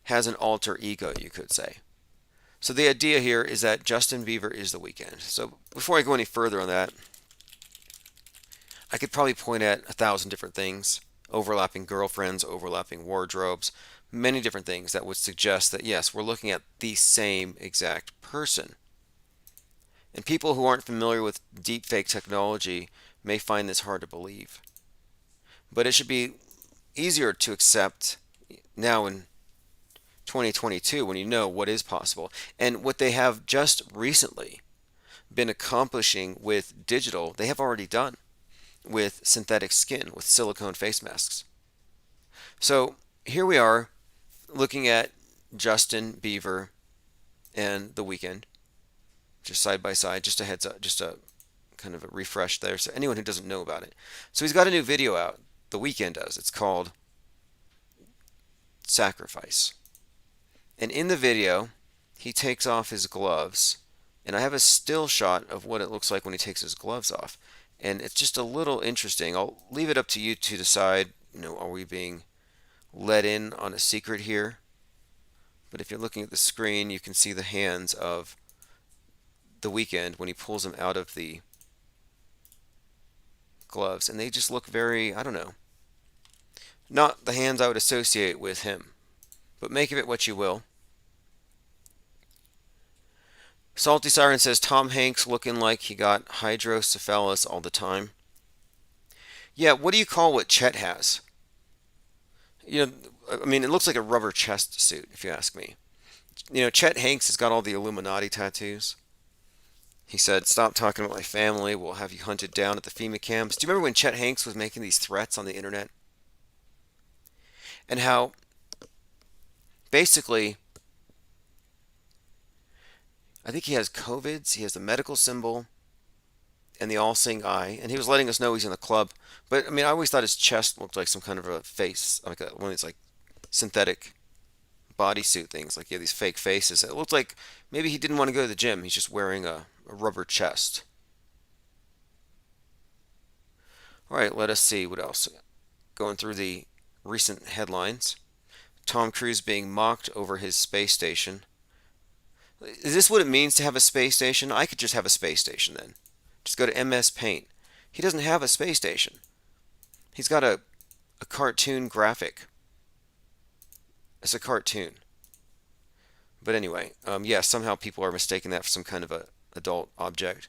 has an alter ego, you could say. So the idea here is that Justin Bieber is the weekend. So before I go any further on that, I could probably point at 1,000 different things, overlapping girlfriends, overlapping wardrobes, many different things that would suggest that yes, we're looking at the same exact person. And people who aren't familiar with deepfake technology may find this hard to believe. But it should be easier to accept now in 2022 when you know what is possible. And what they have just recently been accomplishing with digital, they have already done with synthetic skin, with silicone face masks. So here we are looking at Justin Bieber and The Weeknd, just side by side, just a heads up, just a kind of a refresh there. So anyone who doesn't know about it. So he's got a new video out, The Weeknd does. It's called Sacrifice. And in the video, he takes off his gloves. And I have a still shot of what it looks like when he takes his gloves off. And it's just a little interesting. I'll leave it up to you to decide, are we being let in on a secret here? But if you're looking at the screen, you can see the hands of The Weeknd when he pulls them out of the gloves. And they just look very, I don't know, not the hands I would associate with him. But make of it what you will. Salty Siren says Tom Hanks looking like he got hydrocephalus all the time. Yeah, what do you call what Chet has? I mean, it looks like a rubber chest suit, if you ask me. Chet Hanks has got all the Illuminati tattoos. He said, "Stop talking about my family. We'll have you hunted down at the FEMA camps." Do you remember when Chet Hanks was making these threats on the internet? And how basically, I think he has COVIDs, he has the medical symbol, and the all-seeing eye, and he was letting us know he's in the club. But, I mean, I always thought his chest looked like some kind of a face, like one of these, like, synthetic bodysuit things, like he had these fake faces. It looked like maybe he didn't want to go to the gym. He's just wearing a rubber chest. All right, let us see what else. Going through the recent headlines. Tom Cruise being mocked over his space station. Is this what it means to have a space station? I could just have a space station then. Just go to MS Paint. He doesn't have a space station. He's got a cartoon graphic. It's a cartoon. But anyway, yeah, somehow people are mistaking that for some kind of a adult object.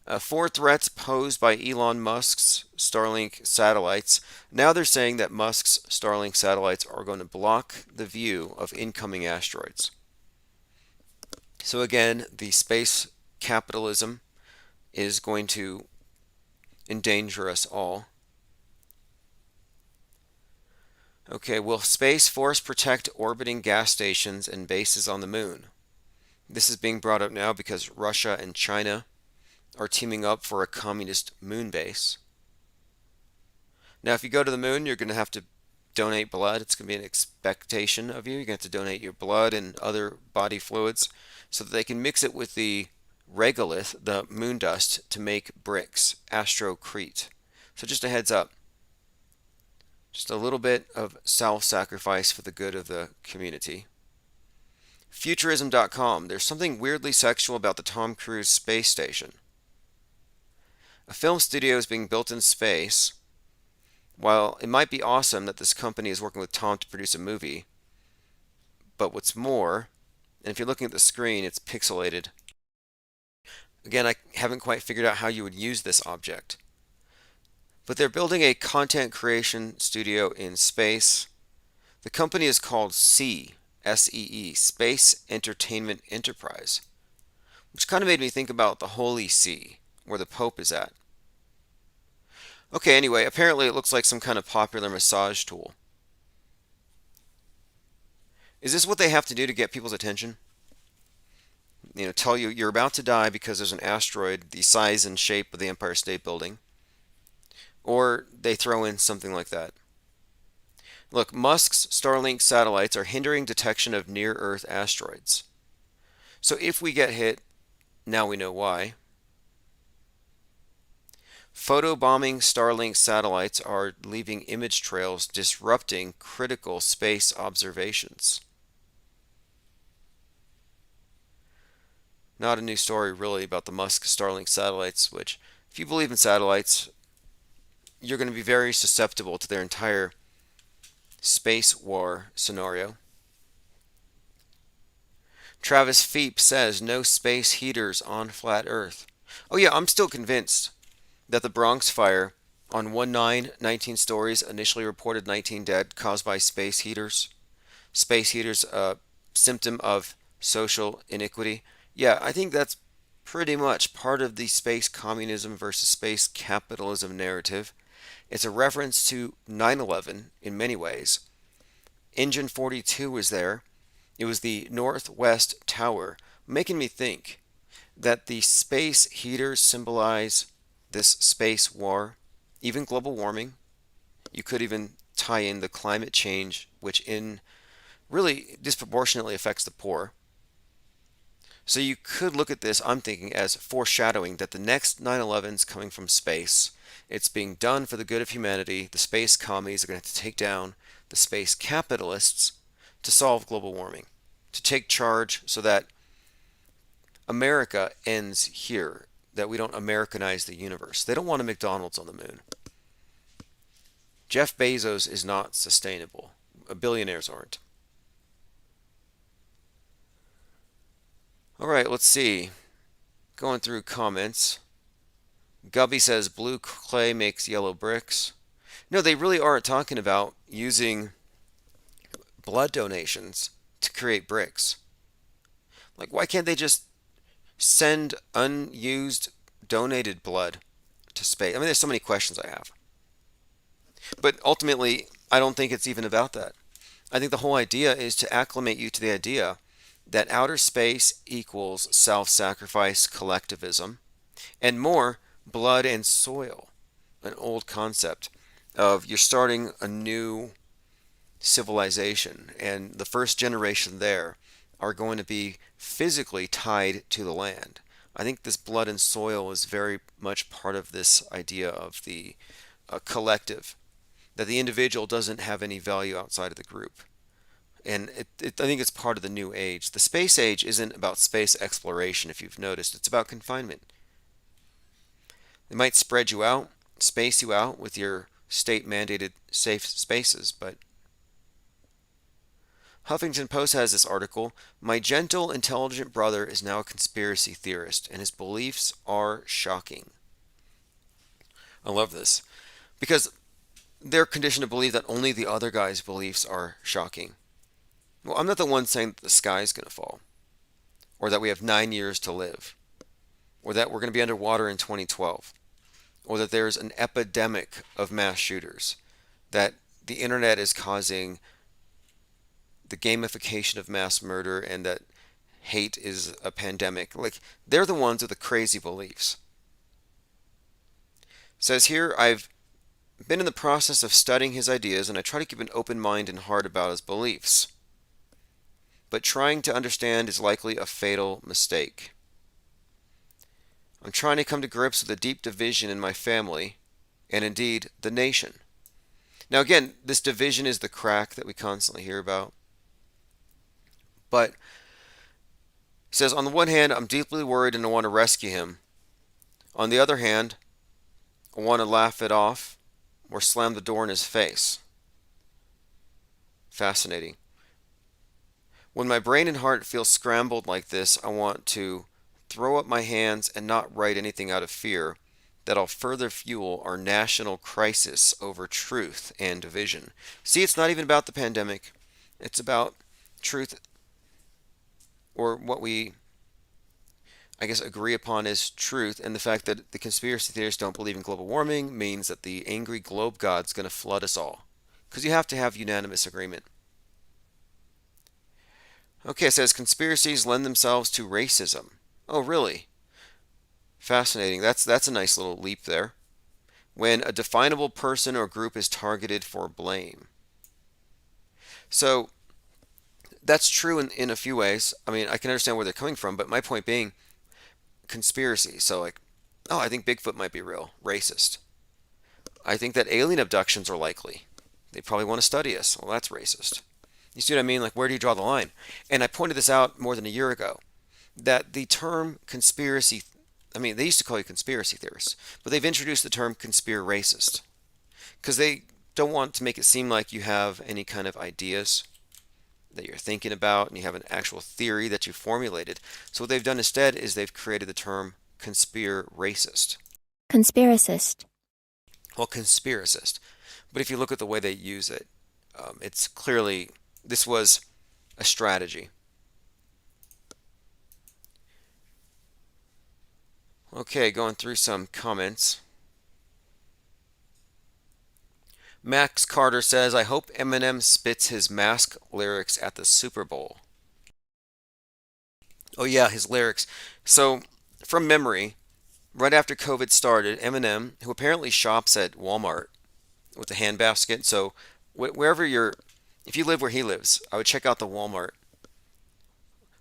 4 threats posed by Elon Musk's Starlink satellites. Now they're saying that Musk's Starlink satellites are going to block the view of incoming asteroids. So again, the space capitalism is going to endanger us all. Okay, will Space Force protect orbiting gas stations and bases on the moon? This is being brought up now because Russia and China are teaming up for a communist moon base. Now, if you go to the moon, you're going to have to donate blood. It's going to be an expectation of you. You're going to have to donate your blood and other body fluids so that they can mix it with the regolith, the moon dust, to make bricks, astrocrete. So just a heads up. Just a little bit of self-sacrifice for the good of the community. Futurism.com. There's something weirdly sexual about the Tom Cruise space station. A film studio is being built in space. While it might be awesome that this company is working with Tom to produce a movie, but what's more, and if you're looking at the screen, it's pixelated. Again, I haven't quite figured out how you would use this object. But they're building a content creation studio in space. The company is called SEE, S-E-E, Space Entertainment Enterprise, which kind of made me think about the Holy See, where the Pope is at. Okay, anyway, apparently it looks like some kind of popular massage tool. Is this what they have to do to get people's attention? Tell you you're about to die because there's an asteroid the size and shape of the Empire State Building. Or they throw in something like that. Look, Musk's Starlink satellites are hindering detection of near-Earth asteroids. So if we get hit, now we know why. Photobombing Starlink satellites are leaving image trails disrupting critical space observations. Not a new story really about the Musk Starlink satellites, which, if you believe in satellites, you're going to be very susceptible to their entire space war scenario. Travis Feep says no space heaters on flat Earth. Oh yeah, I'm still convinced that the Bronx fire on 1/9, 19 stories, initially reported 19 dead, caused by space heaters. Space heaters, a symptom of social iniquity. Yeah, I think that's pretty much part of the space communism versus space capitalism narrative. It's a reference to 9/11 in many ways. Engine 42 was there. It was the Northwest Tower, making me think that the space heaters symbolize this space war, even global warming. You could even tie in the climate change, which in really disproportionately affects the poor. So you could look at this, I'm thinking, as foreshadowing that the next 9/11 is coming from space. It's being done for the good of humanity. The space commies are going to have to take down the space capitalists to solve global warming, to take charge so that America ends here, that we don't Americanize the universe. They don't want a McDonald's on the moon. Jeff Bezos is not sustainable. Billionaires aren't. All right, let's see. Going through comments. Gubby says blue clay makes yellow bricks. No, they really aren't talking about using blood donations to create bricks. Like, why can't they just send unused donated blood to space? I mean, there's so many questions I have. But ultimately, I don't think it's even about that. I think the whole idea is to acclimate you to the idea that outer space equals self-sacrifice collectivism, and more, blood and soil, an old concept of you're starting a new civilization, and the first generation there are going to be physically tied to the land. I think this blood and soil is very much part of this idea of the collective, that the individual doesn't have any value outside of the group. And I think it's part of the new age. The space age isn't about space exploration, if you've noticed. It's about confinement. They might spread you out, space you out with your state-mandated safe spaces, but Huffington Post has this article, "My gentle, intelligent brother is now a conspiracy theorist, and his beliefs are shocking." I love this, because they're conditioned to believe that only the other guy's beliefs are shocking. Well, I'm not the one saying that the sky is going to fall, or that we have 9 years to live, or that we're going to be underwater in 2012, or that there's an epidemic of mass shooters, that the internet is causing the gamification of mass murder, and that hate is a pandemic. Like, they're the ones with the crazy beliefs. It says here, I've been in the process of studying his ideas, and I try to keep an open mind and heart about his beliefs. But trying to understand is likely a fatal mistake. I'm trying to come to grips with a deep division in my family, and indeed the nation. Now again, this division is the crack that we constantly hear about. But he says, on the one hand, I'm deeply worried and I want to rescue him. On the other hand, I want to laugh it off or slam the door in his face. Fascinating. When my brain and heart feel scrambled like this, I want to throw up my hands and not write anything out of fear that I'll further fuel our national crisis over truth and division. See, it's not even about the pandemic. It's about truth, or what we, I guess, agree upon as truth, and the fact that the conspiracy theorists don't believe in global warming means that the angry globe god's going to flood us all. Because you have to have unanimous agreement. Okay, it says conspiracies lend themselves to racism. Oh, really? Fascinating. That's a nice little leap there. When a definable person or group is targeted for blame. So, that's true in a few ways. I mean, I can understand where they're coming from, but my point being, conspiracy. So like, oh, I think Bigfoot might be real. Racist. I think that alien abductions are likely. They probably want to study us. Well, that's racist. You see what I mean? Like, where do you draw the line? And I pointed this out more than a year ago, that the term conspiracy, I mean, they used to call you conspiracy theorists, but they've introduced the term conspiracist, because they don't want to make it seem like you have any kind of ideas that you're thinking about and you have an actual theory that you formulated. So what they've done instead is they've created the term conspiracist. Conspiracist. Well, conspiracist. But if you look at the way they use it, it's clearly this was a strategy. Okay, going through some comments. Max Carter says, I hope Eminem spits his Mask lyrics at the Super Bowl. Oh yeah, his lyrics. So, from memory, right after COVID started, Eminem, who apparently shops at Walmart with a handbasket, so wherever if you live where he lives, I would check out the Walmart,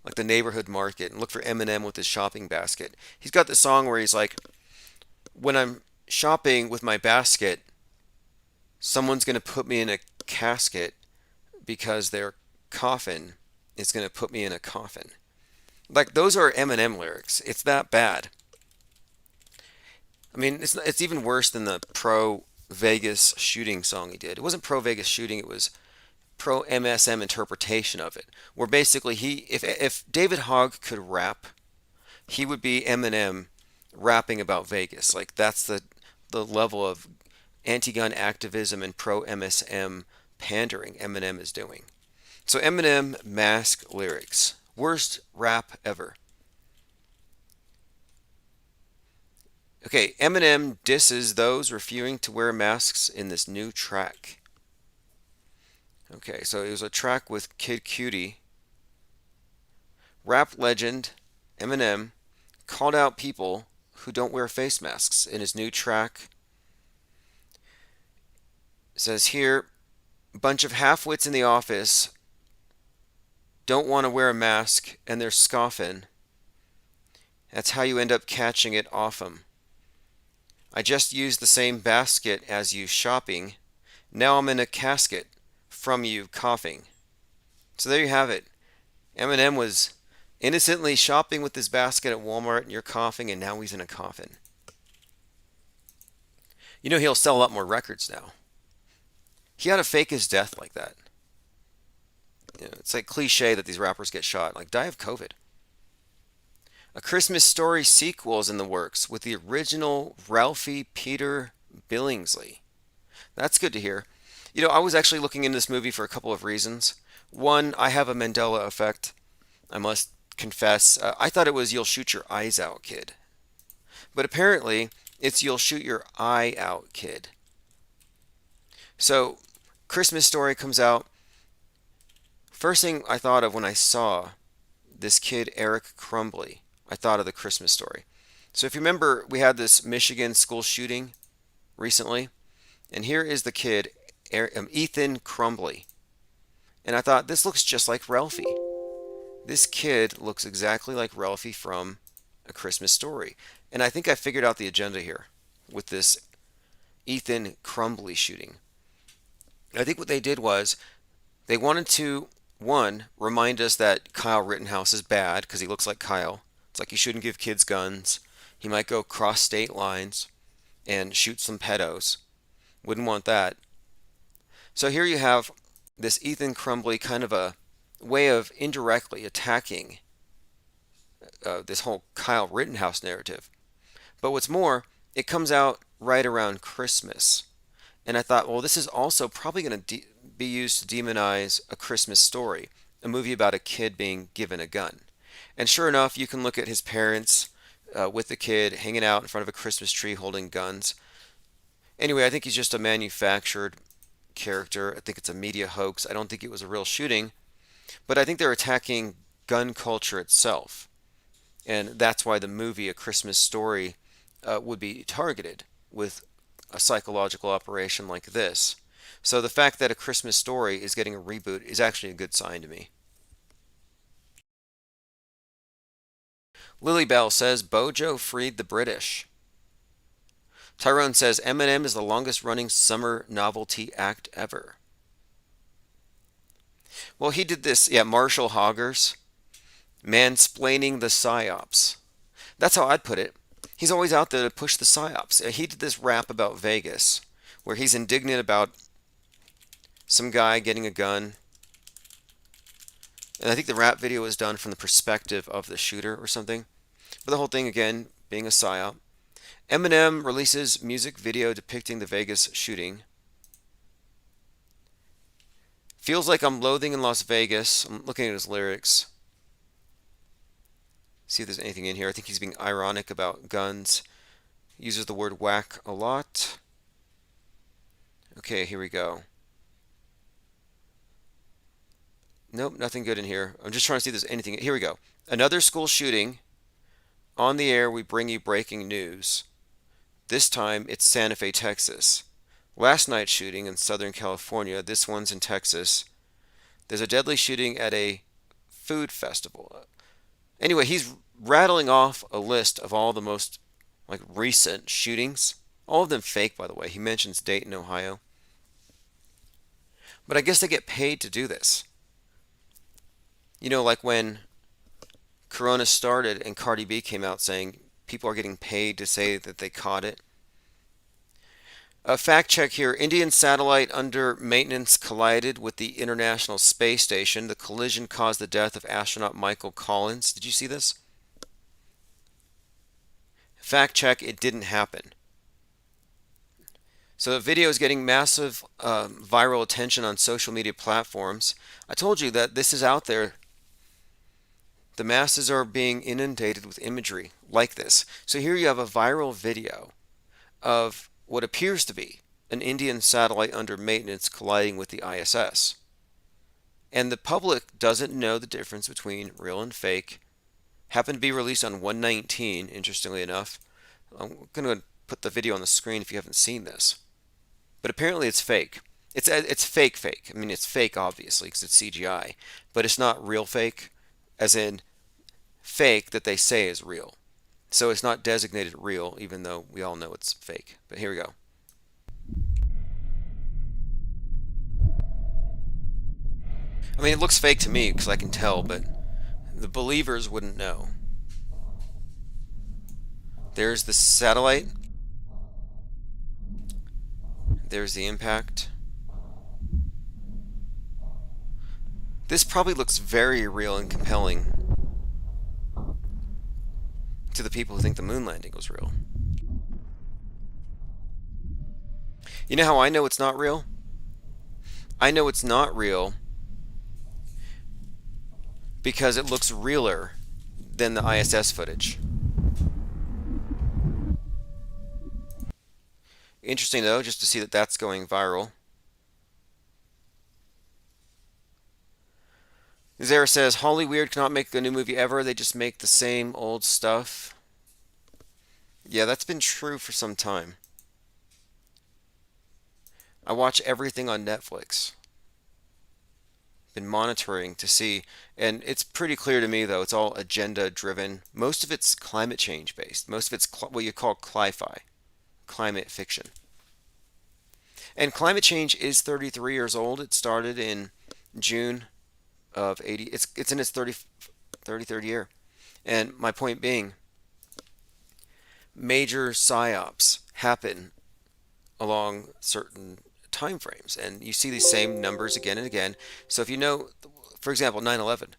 like the neighborhood market, and look for Eminem with his shopping basket. He's got this song where he's like, when I'm shopping with my basket, someone's going to put me in a casket because their coffin is going to put me in a coffin. Like, those are Eminem lyrics. It's that bad. I mean, it's even worse than the pro Vegas shooting song he did. It wasn't pro Vegas shooting, it was pro MSM interpretation of it. Where basically if David Hogg could rap, he would be Eminem rapping about Vegas. Like, that's the level of anti-gun activism and pro MSM pandering Eminem is doing. So Eminem Mask lyrics. Worst rap ever. Okay, Eminem disses those refusing to wear masks in this new track. Okay, so it was a track with Kid Cudi. Rap legend Eminem called out people who don't wear face masks in his new track. It says here, a bunch of half-wits in the office don't want to wear a mask and they're scoffing. That's how you end up catching it off them. I just used the same basket as you shopping. Now I'm in a casket from you coughing. So there you have it. Eminem was innocently shopping with his basket at Walmart and you're coughing, and now he's in a coffin. You know he'll sell a lot more records now. He ought to fake his death like that. You know, it's like cliche that these rappers get shot. Like, die of COVID. A Christmas Story sequel is in the works with the original Ralphie Peter Billingsley. That's good to hear. You know, I was actually looking into this movie for a couple of reasons. One, I have a Mandela effect. I must confess. I thought it was You'll Shoot Your Eyes Out, Kid. But apparently, it's You'll Shoot Your Eye Out, Kid. So, Christmas Story comes out. First thing I thought of when I saw this kid, Eric Crumbly, I thought of the Christmas Story. So if you remember, we had this Michigan school shooting recently, and here is the kid, Ethan Crumbly. And I thought, this looks just like Ralphie. This kid looks exactly like Ralphie from A Christmas Story. And I think I figured out the agenda here with this Ethan Crumbly shooting. I think what they did was they wanted to, one, remind us that Kyle Rittenhouse is bad because he looks like Kyle. It's like you shouldn't give kids guns. He might go cross state lines and shoot some pedos. Wouldn't want that. So here you have this Ethan Crumbly, kind of a way of indirectly attacking this whole Kyle Rittenhouse narrative. But what's more, it comes out right around Christmas. And I thought, well, this is also probably going to be used to demonize A Christmas Story, a movie about a kid being given a gun. And sure enough, you can look at his parents with the kid hanging out in front of a Christmas tree holding guns. Anyway, I think he's just a manufactured character. I think it's a media hoax. I don't think it was a real shooting. But I think they're attacking gun culture itself. And that's why the movie A Christmas Story would be targeted with a psychological operation like this. So the fact that A Christmas Story is getting a reboot is actually a good sign to me. Lily Bell says Bojo freed the British. Tyrone says Eminem is the longest running summer novelty act ever. Well, he did this, Marshall Hoggers, mansplaining the psyops. That's how I'd put it. He's always out there to push the psyops. He did this rap about Vegas, where he's indignant about some guy getting a gun. And I think the rap video was done from the perspective of the shooter or something. But the whole thing, again, being a psyop. Eminem releases music video depicting the Vegas shooting. Feels like I'm loathing in Las Vegas. I'm looking at his lyrics. See if there's anything in here. I think he's being ironic about guns. Uses the word whack a lot. Okay, here we go. Nope, nothing good in here. I'm just trying to see if there's anything. Here we go. Another school shooting. On the air, we bring you breaking news. This time, it's Santa Fe, Texas. Last night's shooting in Southern California. This one's in Texas. There's a deadly shooting at a food festival. Anyway, he's rattling off a list of all the most recent shootings. All of them fake, by the way. He mentions Dayton, Ohio. But I guess they get paid to do this. You know, like when Corona started and Cardi B came out saying people are getting paid to say that they caught it. A fact check here. Indian satellite under maintenance collided with the International Space Station. The collision caused the death of astronaut Michael Collins. Did you see this? Fact check, it didn't happen. So the video is getting massive viral attention on social media platforms. I told you that this is out there. The masses are being inundated with imagery like this. So here you have a viral video of what appears to be an Indian satellite under maintenance colliding with the ISS. And the public doesn't know the difference between real and fake. Happened to be released on 1/19, interestingly enough. I'm going to put the video on the screen if you haven't seen this. But apparently it's fake. It's fake. I mean, it's fake, obviously, because it's CGI. But it's not real fake, as in fake that they say is real. So it's not designated real, even though we all know it's fake. But here we go. I mean, it looks fake to me because I can tell, but the believers wouldn't know. There's the satellite. There's the impact. This probably looks very real and compelling to the people who think the moon landing was real. You know how I know it's not real? I know it's not real because it looks realer than the ISS footage. Interesting though, just to see that that's going viral. Zara says, Holly Weird cannot make a new movie ever. They just make the same old stuff. Yeah, that's been true for some time. I watch everything on Netflix. Been monitoring to see, and it's pretty clear to me though, it's all agenda driven. Most of it's climate change based. Most of it's what you call cli-fi, climate fiction. And climate change is 33 years old. It started in June of 80. It's in its 33rd year. And my point being, major psyops happen along certain time frames, and you see these same numbers again and again. So if you know, for example, 9/11,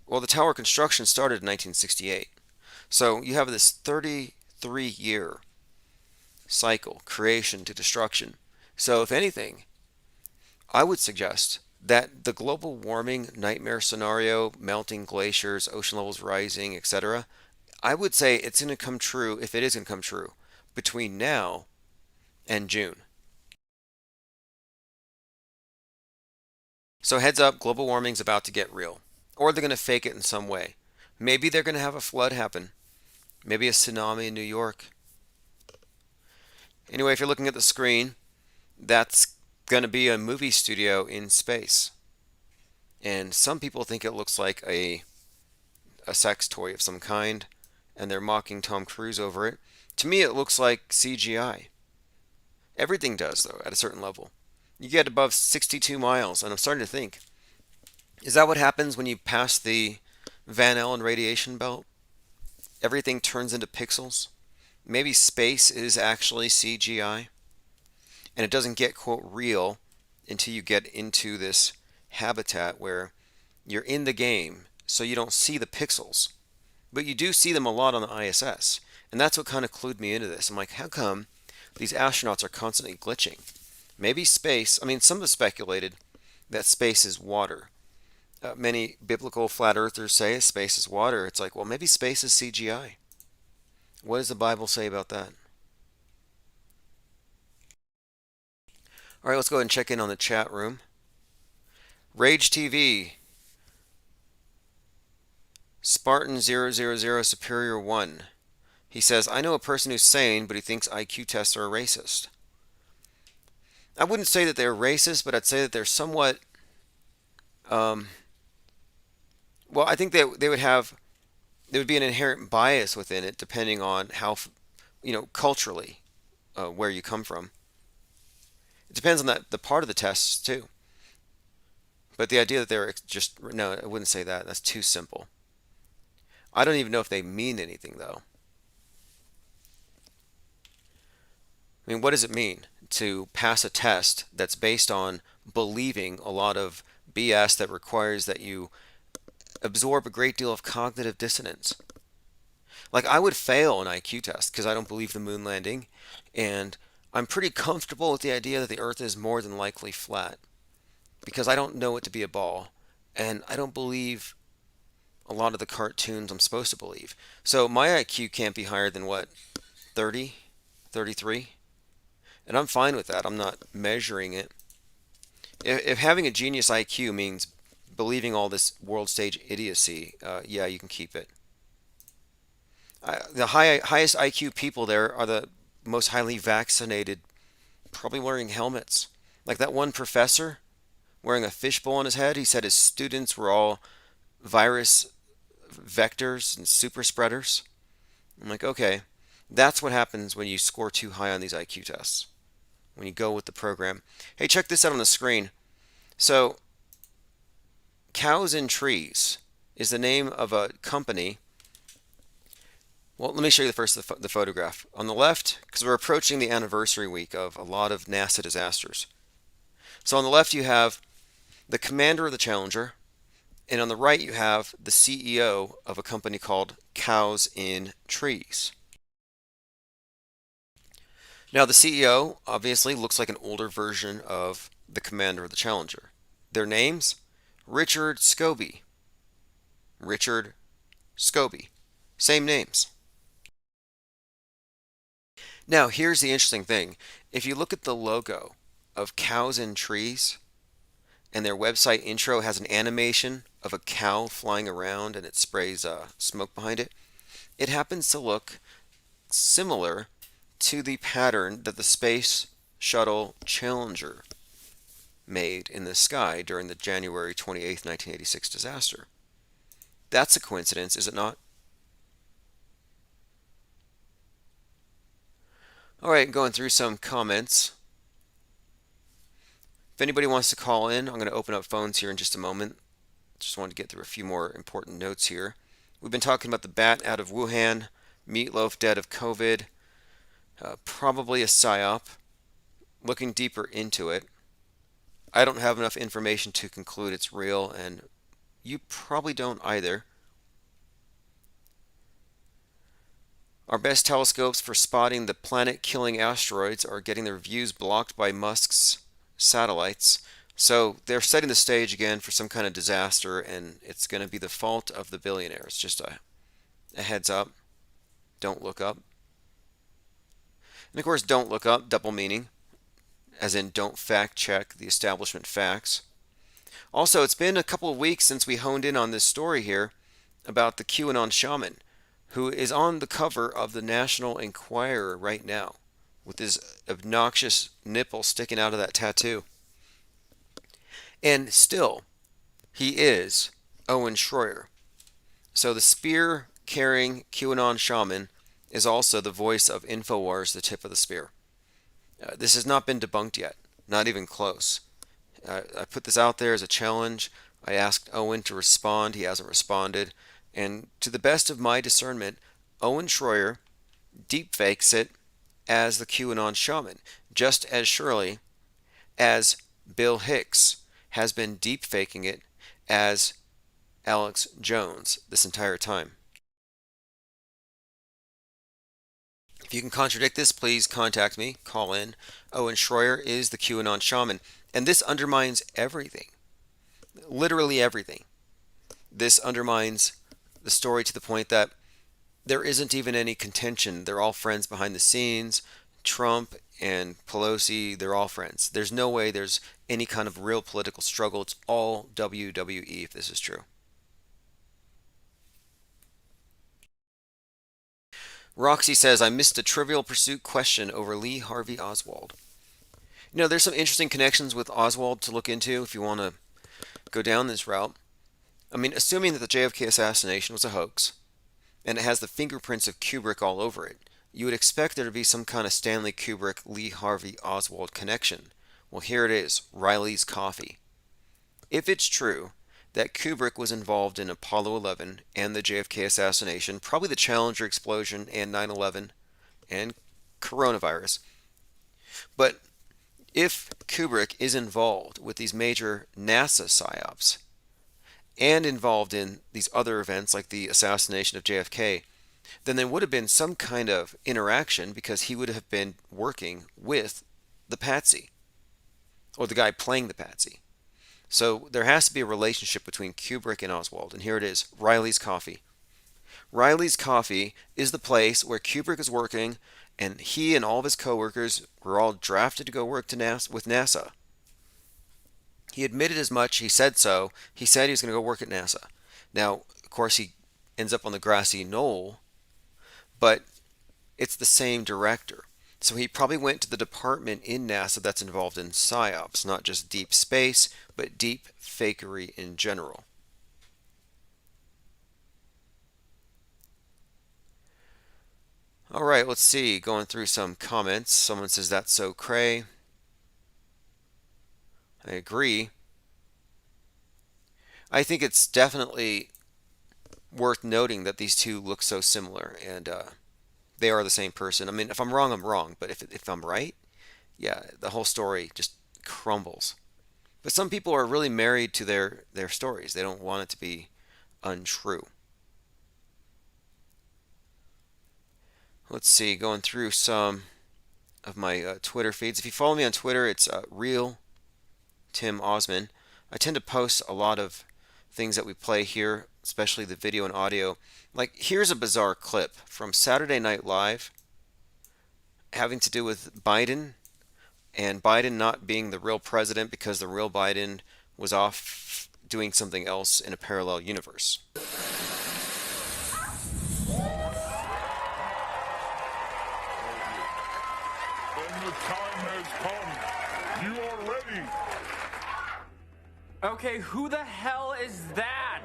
well, the tower construction started in 1968. So you have this 33-year cycle, creation to destruction. So if anything, I would suggest that the global warming nightmare scenario, melting glaciers, ocean levels rising, etc., I would say it's going to come true, if it is going to come true, between now and June. So heads up, global warming's about to get real. Or they're going to fake it in some way. Maybe they're going to have a flood happen. Maybe a tsunami in New York. Anyway, if you're looking at the screen, that's going to be a movie studio in space. And some people think it looks like a sex toy of some kind, and they're mocking Tom Cruise over it. To me, it looks like CGI. Everything does, though, at a certain level. You get above 62 miles, and I'm starting to think, is that what happens when you pass the Van Allen radiation belt? Everything turns into pixels? Maybe space is actually CGI, and it doesn't get, quote, real until you get into this habitat where you're in the game, so you don't see the pixels. But you do see them a lot on the ISS. And that's what kind of clued me into this. I'm like, how come these astronauts are constantly glitching? Maybe space, I mean, some have speculated that space is water. Many biblical flat earthers say space is water. It's like, well, maybe space is CGI. What does the Bible say about that? All right, let's go ahead and check in on the chat room. Rage TV, Spartan 000 Superior 1. He says, I know a person who's sane, but he thinks IQ tests are racist. I wouldn't say that they're racist, but I'd say that they're somewhat, well, I think there would be an inherent bias within it depending on how, culturally, where you come from. It depends on the part of the tests too. But the idea that they're just, no, I wouldn't say that. That's too simple. I don't even know if they mean anything though. I mean, what does it mean to pass a test that's based on believing a lot of BS that requires that you absorb a great deal of cognitive dissonance? Like, I would fail an IQ test because I don't believe the moon landing, and I'm pretty comfortable with the idea that the Earth is more than likely flat because I don't know it to be a ball, and I don't believe a lot of the cartoons I'm supposed to believe. So my IQ can't be higher than what, 30, 33? And I'm fine with that. I'm not measuring it. If having a genius IQ means believing all this world stage idiocy, yeah, you can keep it. The highest IQ people there are the most highly vaccinated, probably wearing helmets. Like that one professor wearing a fishbowl on his head, he said his students were all virus vectors and super spreaders. I'm like, okay, that's what happens when you score too high on these IQ tests, when you go with the program. Hey, check this out on the screen. So, Cows in Trees is the name of a company. Well, let me show you first the photograph. On the left, because we're approaching the anniversary week of a lot of NASA disasters. So on the left you have the commander of the Challenger, and on the right you have the CEO of a company called Cows in Trees. Now the CEO obviously looks like an older version of the commander of the Challenger. Their names? Richard Scobie. Richard Scobie. Same names. Now here's the interesting thing. If you look at the logo of Cows in Trees, and their website intro has an animation of a cow flying around and it sprays smoke behind it, it happens to look similar to the pattern that the Space Shuttle Challenger made in the sky during the January 28th, 1986 disaster. That's a coincidence, is it not? Alright, going through some comments. If anybody wants to call in, I'm going to open up phones here in just a moment. Just wanted to get through a few more important notes here. We've been talking about the bat out of Wuhan, Meatloaf dead of COVID, probably a psyop. Looking deeper into it, I don't have enough information to conclude it's real, and you probably don't either. Our best telescopes for spotting the planet-killing asteroids are getting their views blocked by Musk's satellites. So they're setting the stage again for some kind of disaster, and it's going to be the fault of the billionaires. Just a heads up. Don't look up. And of course, don't look up, double meaning, as in don't fact check the establishment facts. Also, it's been a couple of weeks since we honed in on this story here about the QAnon shaman, who is on the cover of the National Enquirer right now with his obnoxious nipple sticking out of that tattoo. And still, he is Owen Schroyer. So the spear-carrying QAnon shaman is also the voice of InfoWars, the tip of the spear. This has not been debunked yet, not even close. I put this out there as a challenge. I asked Owen to respond. He hasn't responded. And to the best of my discernment, Owen Schroyer deepfakes it as the QAnon shaman, just as surely as Bill Hicks has been deep faking it as Alex Jones this entire time. If you can contradict this, please contact me, call in. Owen Schroyer is the QAnon shaman, and this undermines everything. Literally everything. This undermines the story to the point that there isn't even any contention. They're all friends behind the scenes. Trump and Pelosi, they're all friends. There's no way there's any kind of real political struggle. It's all WWE if this is true. Roxy says, I missed a Trivial Pursuit question over Lee Harvey Oswald. There's some interesting connections with Oswald to look into if you want to go down this route. I mean, assuming that the JFK assassination was a hoax, and it has the fingerprints of Kubrick all over it, you would expect there to be some kind of Stanley Kubrick, Lee Harvey Oswald connection. Well, here it is, Riley's Coffee. If it's true that Kubrick was involved in Apollo 11 and the JFK assassination, probably the Challenger explosion and 9/11 and coronavirus, but if Kubrick is involved with these major NASA psyops and involved in these other events like the assassination of JFK, then there would have been some kind of interaction because he would have been working with the patsy or the guy playing the patsy. So there has to be a relationship between Kubrick and Oswald, and here it is, Riley's Coffee. Riley's Coffee is the place where Kubrick is working, and he and all of his coworkers were all drafted to go work with NASA. He admitted as much. He said so. He said he was going to go work at NASA. Now, of course, he ends up on the grassy knoll, but it's the same director. So he probably went to the department in NASA that's involved in psyops, not just deep space, but deep fakery in general. All right, let's see. Going through some comments. Someone says, that's so cray. I agree. I think it's definitely worth noting that these two look so similar, and they are the same person. I mean, if I'm wrong, I'm wrong, but if I'm right, yeah, the whole story just crumbles. But some people are really married to their stories. They don't want it to be untrue. Let's see, going through some of my Twitter feeds. If you follow me on Twitter, it's real Tim Osman. I tend to post a lot of things that we play here, especially the video and audio. Like, here's a bizarre clip from Saturday Night Live having to do with Biden and Biden not being the real president because the real Biden was off doing something else in a parallel universe. And the time has come. You are ready. Okay, who the hell is that?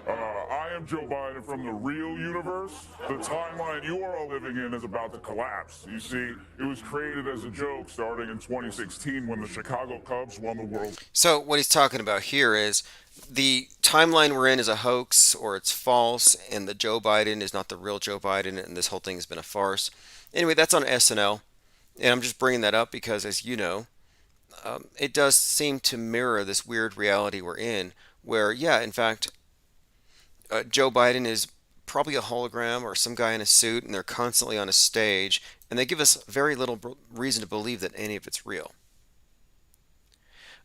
I am Joe Biden from the real universe. The timeline you are all living in is about to collapse. You see, it was created as a joke starting in 2016 when the Chicago Cubs won the World. So what he's talking about here is the timeline we're in is a hoax or it's false, and the Joe Biden is not the real Joe Biden, and this whole thing has been a farce. Anyway, that's on SNL, and I'm just bringing that up because, as you know, it does seem to mirror this weird reality we're in where, yeah, in fact, Joe Biden is probably a hologram or some guy in a suit, and they're constantly on a stage, and they give us very little reason to believe that any of it's real.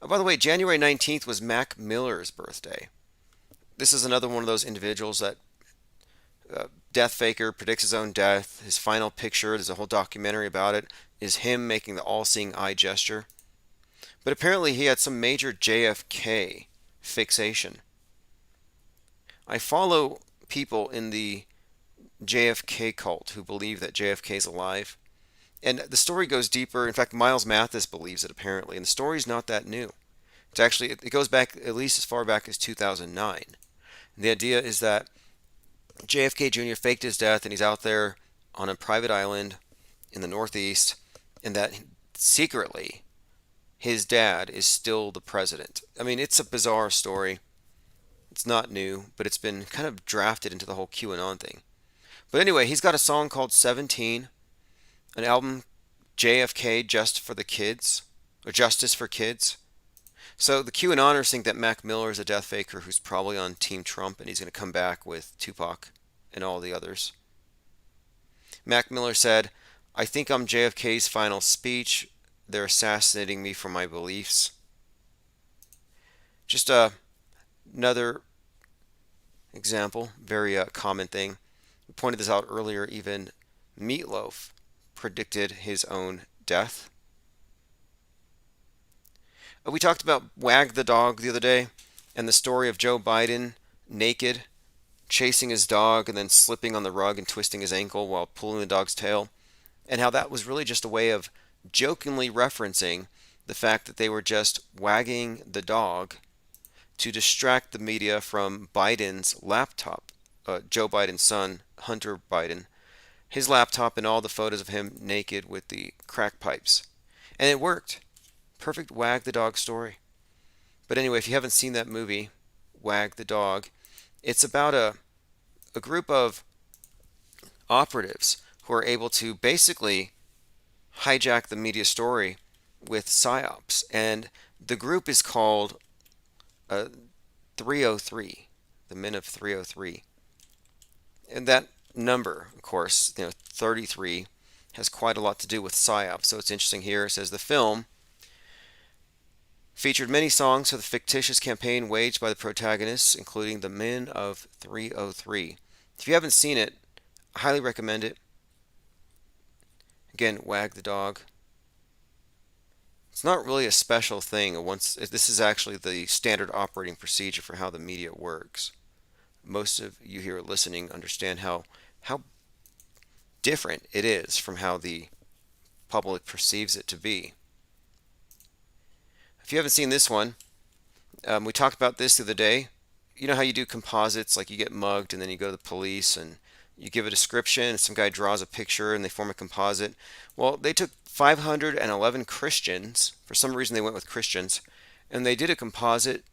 By the way, January 19th was Mac Miller's birthday. This is another one of those individuals that death faker, predicts his own death. His final picture, there's a whole documentary about it, is him making the all-seeing eye gesture. But apparently he had some major JFK fixation. I follow people in the JFK cult who believe that JFK is alive. And the story goes deeper. In fact, Miles Mathis believes it apparently. And the story's not that new. It's actually, it goes back at least as far back as 2009. And the idea is that JFK Jr. faked his death and he's out there on a private island in the Northeast, and that secretly his dad is still the president. I mean, it's a bizarre story. It's not new, but it's been kind of drafted into the whole QAnon thing. But anyway, he's got a song called 17, an album, JFK Just for the Kids, or Justice for Kids. So the QAnoners think that Mac Miller is a death faker who's probably on Team Trump, and he's going to come back with Tupac and all the others. Mac Miller said, "I think I'm JFK's final speech. They're assassinating me for my beliefs." Just another example, very common thing. We pointed this out earlier. Even Meatloaf predicted his own death. We talked about Wag the Dog the other day and the story of Joe Biden naked, chasing his dog and then slipping on the rug and twisting his ankle while pulling the dog's tail, and how that was really just a way of jokingly referencing the fact that they were just wagging the dog to distract the media from Biden's laptop, Joe Biden's son, Hunter Biden, his laptop and all the photos of him naked with the crack pipes. And it worked. Perfect Wag the Dog story. But anyway, if you haven't seen that movie, Wag the Dog, it's about a group of operatives who are able to basically hijack the media story with psyops. And the group is called 303, the Men of 303. And that number, of course, 33, has quite a lot to do with psyops. So it's interesting here. It says the film featured many songs for the fictitious campaign waged by the protagonists, including the Men of 303. If you haven't seen it, I highly recommend it. Again, Wag the Dog. It's not really a special thing. This is actually the standard operating procedure for how the media works. Most of you here listening understand how different it is from how the public perceives it to be. If you haven't seen this one, we talked about this the other day. You know how you do composites, like you get mugged and then you go to the police and you give a description and some guy draws a picture and they form a composite. Well, they took 511 Christians, for some reason they went with Christians, and they did a composite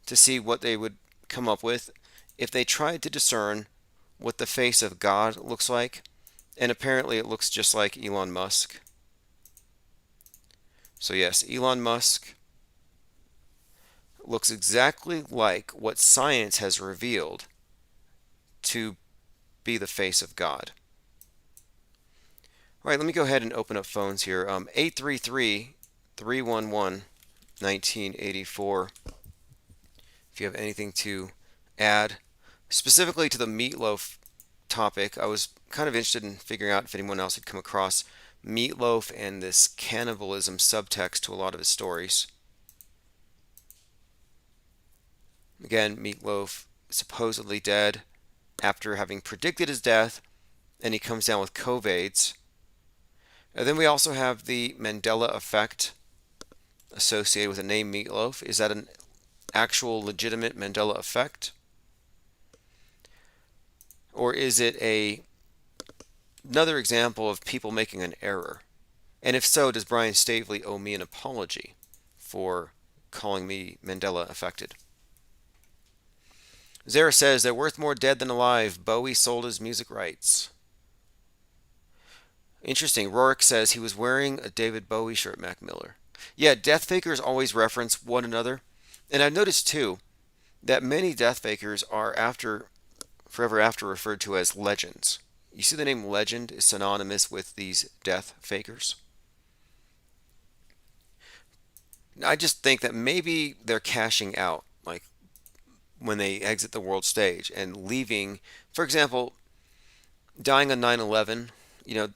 to see what they would come up with if they tried to discern what the face of God looks like, and apparently it looks just like Elon Musk. So yes, Elon Musk looks exactly like what science has revealed to be the face of God. All right, let me go ahead and open up phones here. 833-311-1984. If you have anything to add, specifically to the Meatloaf topic, I was kind of interested in figuring out if anyone else had come across Meatloaf and this cannibalism subtext to a lot of his stories. Again, Meatloaf supposedly dead after having predicted his death, and he comes down with COVIDs. And then we also have the Mandela effect associated with the name Meatloaf. Is that an actual legitimate Mandela effect? Or is it another example of people making an error? And if so, does Brian Staveley owe me an apology for calling me Mandela affected? Zara says they're worth more dead than alive. Bowie sold his music rights. Interesting. Rourke says he was wearing a David Bowie shirt, Mac Miller. Yeah, death fakers always reference one another. And I've noticed too that many death fakers are forever after referred to as legends. You see the name legend is synonymous with these death fakers. I just think that maybe they're cashing out, like when they exit the world stage and leaving, for example, dying on 9/11.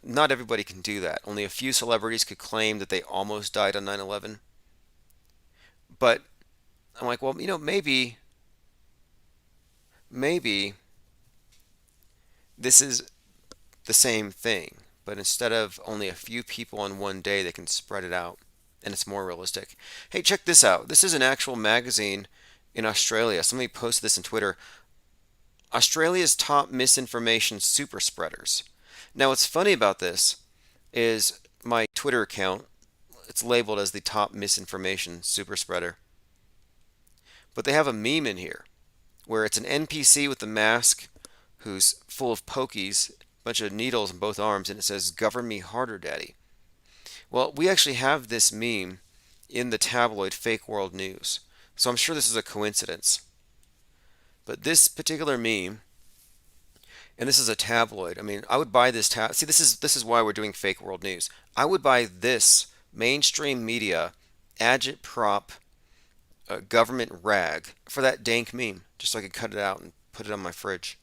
Not everybody can do that. Only a few celebrities could claim that they almost died on 9/11. But I'm like, well, maybe this is the same thing, but instead of only a few people on one day, they can spread it out, and it's more realistic. Hey, check this out. This is an actual magazine in Australia. Somebody posted this on Twitter. Australia's top misinformation super spreaders. Now, what's funny about this is my Twitter account, it's labeled as the top misinformation super spreader. But they have a meme in here where it's an NPC with a mask who's full of pokies, a bunch of needles in both arms, and it says, "Govern me harder, daddy." Well, we actually have this meme in the tabloid Fake World News. So I'm sure this is a coincidence. But this particular meme, and this is a tabloid. I mean, I would buy this See, this is why we're doing Fake World News. I would buy this mainstream media agitprop government rag for that dank meme, just so I could cut it out and put it on my fridge.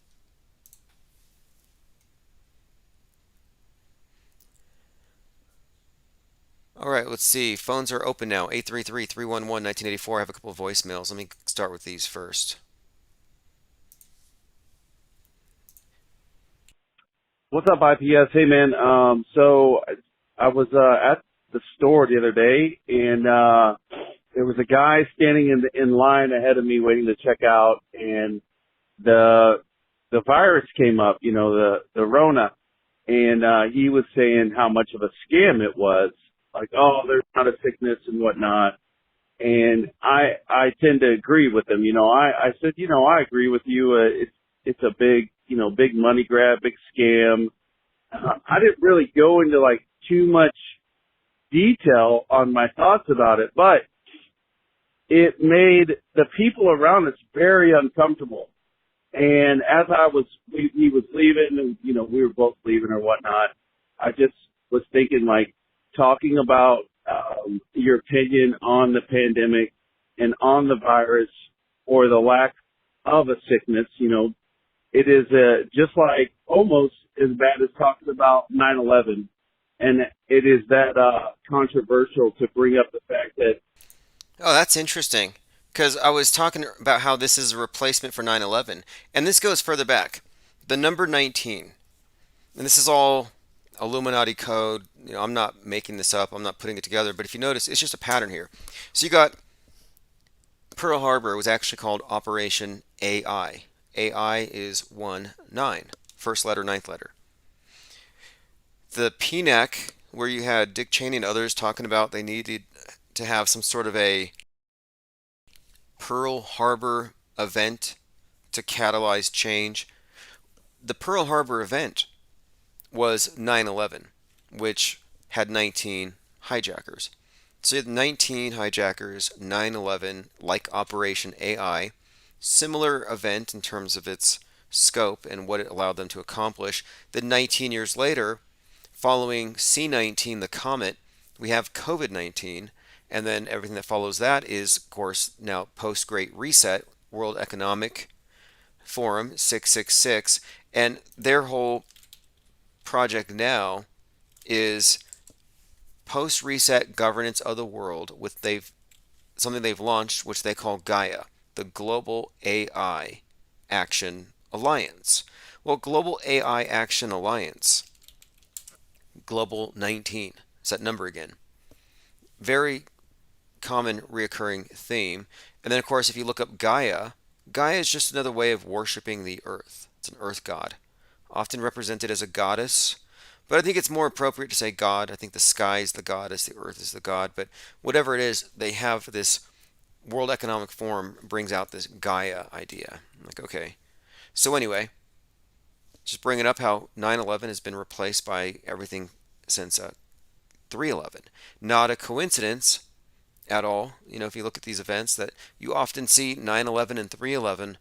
All right, let's see. Phones are open now. 833-311-1984. I have a couple of voicemails. Let me start with these first. What's up, IPS? Hey, man. So I was at the store the other day, and there was a guy standing in line ahead of me waiting to check out, and the virus came up, the Rona, and he was saying how much of a scam it was. Like, oh, there's not a sickness and whatnot. And I tend to agree with him. I said, I agree with you. It's a big, big money grab, big scam. I didn't really go into like too much detail on my thoughts about it, but it made the people around us very uncomfortable. And as he was leaving and, we were both leaving or whatnot, I just was thinking like, talking about your opinion on the pandemic and on the virus or the lack of a sickness, it is just like almost as bad as talking about 9/11. And it is that controversial to bring up the fact that... Oh, that's interesting. Because I was talking about how this is a replacement for 9/11. And this goes further back. The number 19. And this is all Illuminati code. I'm not making this up. I'm not putting it together. But if you notice, it's just a pattern here. So you got Pearl Harbor was actually called Operation AI. AI is 1-9. First letter, ninth letter. The PNAC, where you had Dick Cheney and others talking about they needed to have some sort of a Pearl Harbor event to catalyze change. The Pearl Harbor event was 9/11, which had 19 hijackers. So you had 19 hijackers, 9/11, like Operation AI, similar event in terms of its scope and what it allowed them to accomplish. Then 19 years later, following C-19, the comet, we have COVID-19, and then everything that follows that is, of course, now post-Great Reset, World Economic Forum, 666, and their whole project now is post-reset governance of the world with something they've launched which they call Gaia, the Global AI Action Alliance. Well, Global AI Action Alliance, Global 19, is that number again. Very common reoccurring theme. And then of course if you look up Gaia, Gaia is just another way of worshiping the earth. It's an earth god, often represented as a goddess, but I think it's more appropriate to say God. I think the sky is the goddess, the earth is the god, but whatever it is, they have this World Economic Forum brings out this Gaia idea. I'm like, okay. So anyway, just bringing up how 9/11 has been replaced by everything since 3/11. Not a coincidence at all. If you look at these events, that you often see 9/11 and 3/11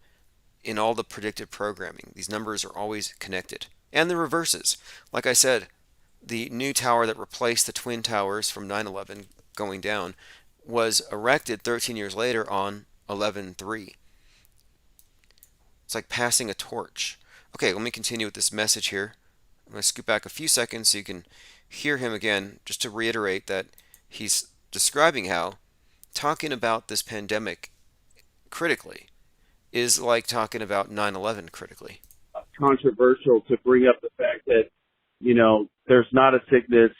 in all the predictive programming. These numbers are always connected. And the reverses. Like I said, the new tower that replaced the twin towers from 9/11 going down was erected 13 years later on 11/3. It's like passing a torch. Okay, let me continue with this message here. I'm going to scoot back a few seconds so you can hear him again, just to reiterate that he's describing how talking about this pandemic critically is like talking about 9/11 critically. Controversial to bring up the fact that, there's not a sickness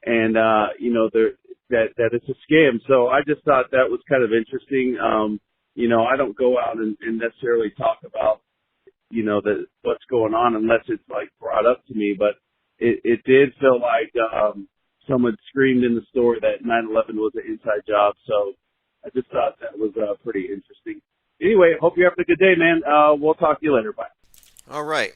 and, that it's a scam. So I just thought that was kind of interesting. I don't go out and necessarily talk about, what's going on unless it's like brought up to me. But it did feel like someone screamed in the store that 9/11 was an inside job. So I just thought that was pretty interesting. Anyway, hope you're having a good day, man. We'll talk to you later. Bye. All right.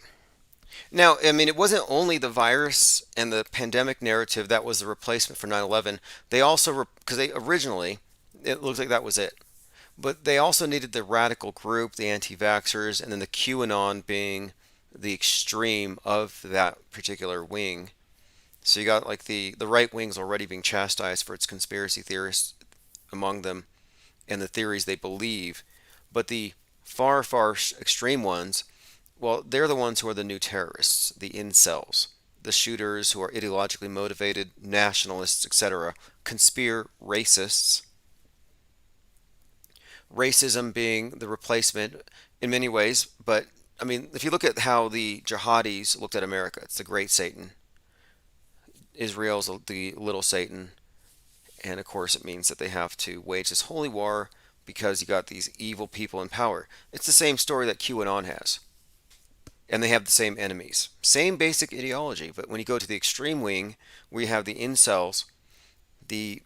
Now, I mean, it wasn't only the virus and the pandemic narrative that was the replacement for 9/11. They also, because they originally, it looks like that was it. But they also needed the radical group, the anti vaxxers, and then the QAnon being the extreme of that particular wing. So you got like the right wing's already being chastised for its conspiracy theorists among them and the theories they believe. But the far extreme ones, well, they're the ones who are the new terrorists, the incels, the shooters who are ideologically motivated, nationalists, etc., conspire racists. Racism being the replacement in many ways, but I mean, if you look at how the jihadis looked at America, it's the great Satan. Israel's the little Satan. And of course, it means that they have to wage this holy war because you got these evil people in power. It's the same story that QAnon has. And they have the same enemies. Same basic ideology, but when you go to the extreme wing, where you have the incels, the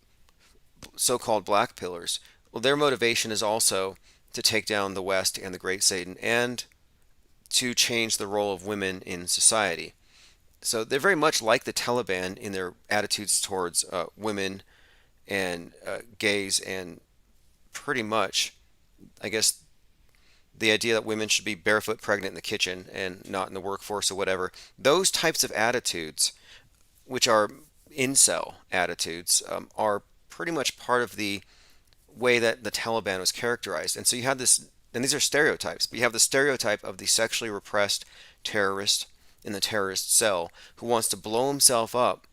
so-called black pillars, well, their motivation is also to take down the West and the great Satan and to change the role of women in society. So they're very much like the Taliban in their attitudes towards women and gays, and pretty much, I guess, the idea that women should be barefoot pregnant in the kitchen and not in the workforce or whatever. Those types of attitudes, which are incel attitudes, are pretty much part of the way that the Taliban was characterized. And so you have this, and these are stereotypes, but you have the stereotype of the sexually repressed terrorist in the terrorist cell who wants to blow himself up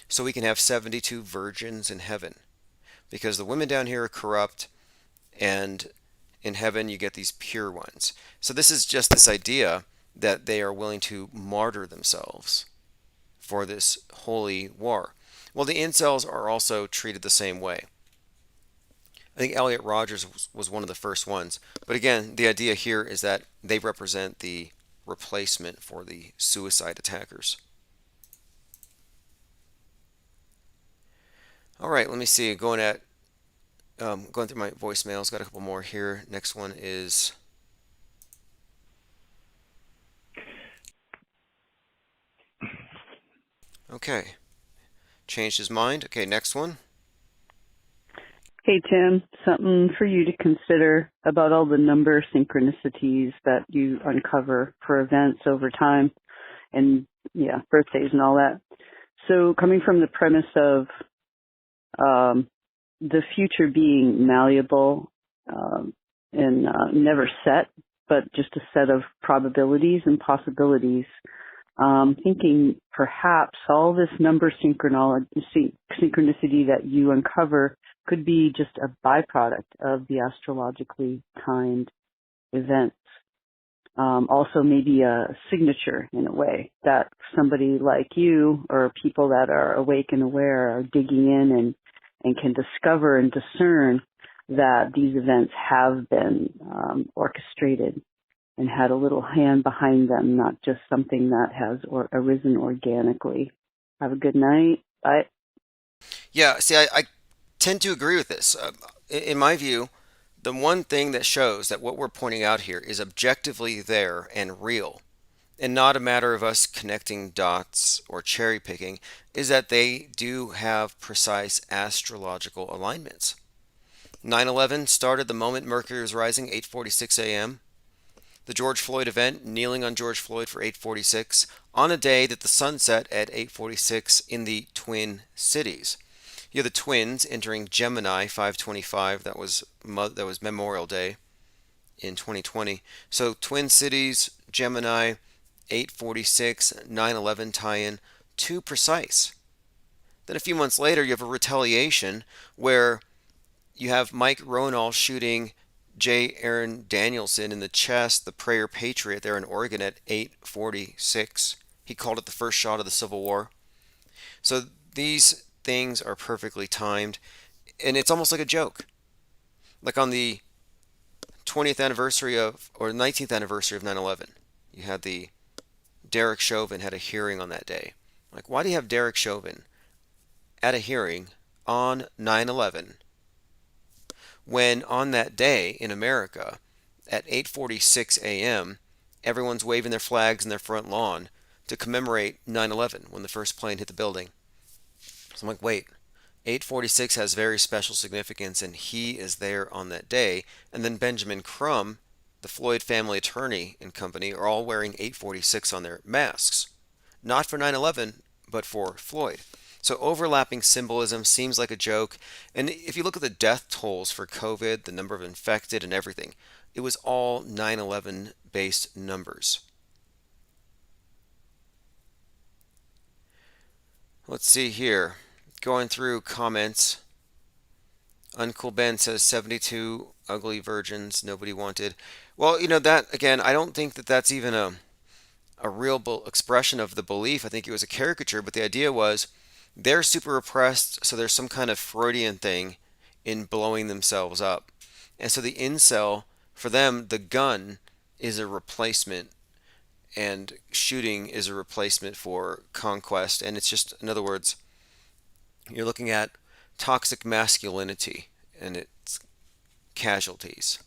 so we can have 72 virgins in heaven. Because the women down here are corrupt, and in heaven you get these pure ones. So this is just this idea that they are willing to martyr themselves for this holy war. Well, the incels are also treated the same way. I think Elliot Rogers was one of the first ones. But again, the idea here is that they represent the replacement for the suicide attackers. All right, let me see. Going through my voicemails. Got a couple more here. Next one is. Okay. Changed his mind. Okay, next one. Hey, Tim, something for you to consider about all the number synchronicities that you uncover for events over time and, yeah, birthdays and all that. So coming from the premise of the future being malleable and never set, but just a set of probabilities and possibilities, thinking perhaps all this number synchronicity that you uncover could be just a byproduct of the astrologically timed events. Also maybe a signature in a way that somebody like you or people that are awake and aware are digging in and can discover and discern that these events have been orchestrated and had a little hand behind them, not just something that has arisen organically. Have a good night. Bye. Yeah, see, I tend to agree with this. In my view, the one thing that shows that what we're pointing out here is objectively there and real, and not a matter of us connecting dots or cherry picking, is that they do have precise astrological alignments. 9/11 started the moment Mercury was rising, 8:46 a.m. The George Floyd event, kneeling on George Floyd for 8:46, on a day that the sun set at 8:46 in the Twin Cities. You have the twins entering Gemini 525. That was Memorial Day in 2020. So Twin Cities, Gemini, 846, 9/11 tie-in, too precise. Then a few months later, you have a retaliation where you have Mike Ronall shooting J. Aaron Danielson in the chest, the Prayer Patriot there in Oregon at 8:46. He called it the first shot of the Civil War. So these things are perfectly timed, and it's almost like a joke. Like on the 20th anniversary of, or 19th anniversary of 9/11, you had the Derek Chauvin had a hearing on that day. Like, why do you have Derek Chauvin at a hearing on 9/11 when on that day in America at 8:46 a.m. everyone's waving their flags in their front lawn to commemorate 9/11 when the first plane hit the building. So I'm like, wait, 846 has very special significance, and he is there on that day. And then Benjamin Crumb, the Floyd family attorney and company, are all wearing 846 on their masks. Not for 9/11, but for Floyd. So overlapping symbolism seems like a joke. And if you look at the death tolls for COVID, the number of infected and everything, it was all 9/11 based numbers. Let's see here. Going through comments. Uncle Ben says 72 ugly virgins nobody wanted. Well, that, again, I don't think that that's even a real expression of the belief. I think it was a caricature, but the idea was they're super repressed, so there's some kind of Freudian thing in blowing themselves up. And so the incel, for them, the gun is a replacement, and shooting is a replacement for conquest. And it's just, in other words, you're looking at toxic masculinity and its casualties.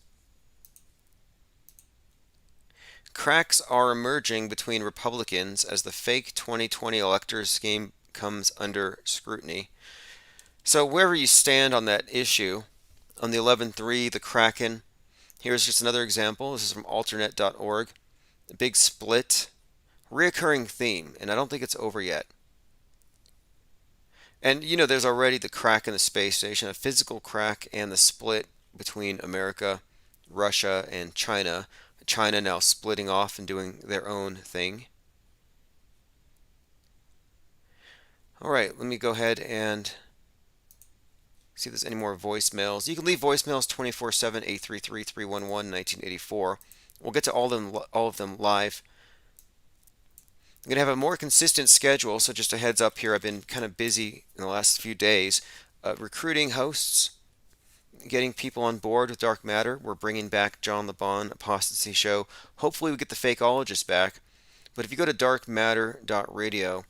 Cracks are emerging between Republicans as the fake 2020 electors scheme comes under scrutiny. So wherever you stand on that issue, on the 11-3, the Kraken, here's just another example. This is from alternate.org. A big split, reoccurring theme, and I don't think it's over yet. And there's already the crack in the space station, a physical crack, and the split between America, Russia, and China. China now splitting off and doing their own thing. All right, let me go ahead and see if there's any more voicemails. You can leave voicemails 24/7, 833-311-1984. We'll get to all of them live. I'm going to have a more consistent schedule, so just a heads up here, I've been kind of busy in the last few days recruiting hosts, getting people on board with Dark Matter. We're bringing back John LeBon, Apostasy Show. Hopefully we get the Fakeologist back. But if you go to darkmatter.radio,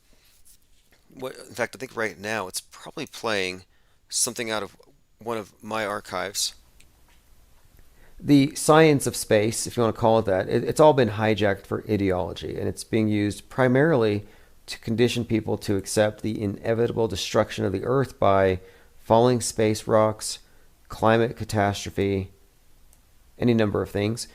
in fact, I think right now it's probably playing something out of one of my archives. The science of space, if you want to call it that, it's all been hijacked for ideology, and it's being used primarily to condition people to accept the inevitable destruction of the Earth by falling space rocks, climate catastrophe, any number of things.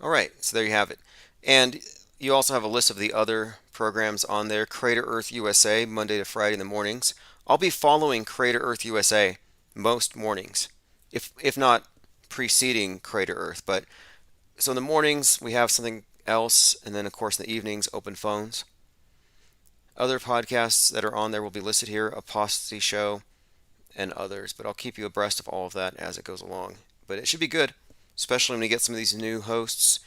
All right, so there you have it. And you also have a list of the other programs on there. Crater Earth USA, Monday to Friday in the mornings. I'll be following Crater Earth USA most mornings, if not preceding Crater Earth. But so in the mornings we have something else, and then of course in the evenings, open phones. Other podcasts that are on there will be listed here: Apostasy Show and others, but I'll keep you abreast of all of that as it goes along. But it should be good, especially when we get some of these new hosts.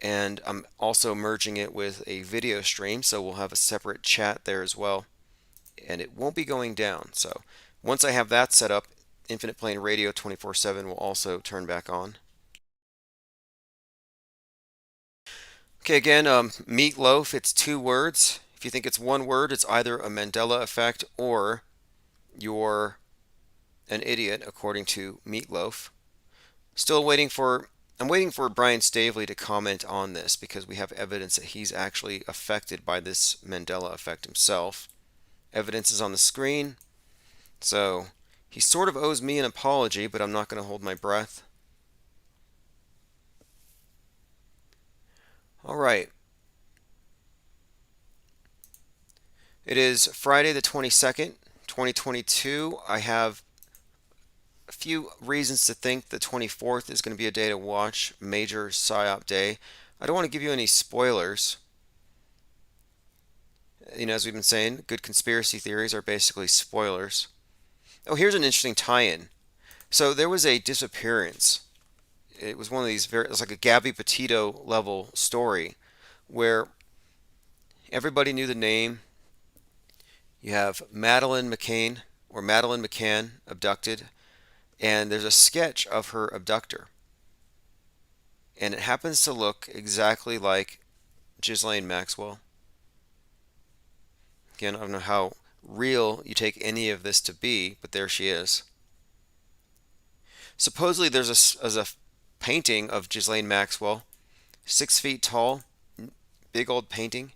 And I'm also merging it with a video stream, so we'll have a separate chat there as well, and it won't be going down. So once I have that set up, Infinite Plane Radio 24/7 will also turn back on. Okay, again, meatloaf, it's 2 words. If you think it's 1 word, it's either a Mandela effect or you're an idiot, according to Meatloaf. I'm waiting for Brian Stavely to comment on this, because we have evidence that he's actually affected by this Mandela effect himself. Evidence is on the screen, so he sort of owes me an apology, but I'm not going to hold my breath. All right. It is Friday the 22nd, 2022. I have a few reasons to think the 24th is going to be a day to watch, major PSYOP day. I don't want to give you any spoilers. As we've been saying, good conspiracy theories are basically spoilers. Oh, here's an interesting tie-in. So there was a disappearance. It was one of these it was like a Gabby Petito level story where everybody knew the name. You have Madeleine McCann abducted, and there's a sketch of her abductor. And it happens to look exactly like Ghislaine Maxwell. Again, I don't know how real you take any of this to be, but there she is. Supposedly there's a painting of Ghislaine Maxwell, 6 feet tall, big old painting,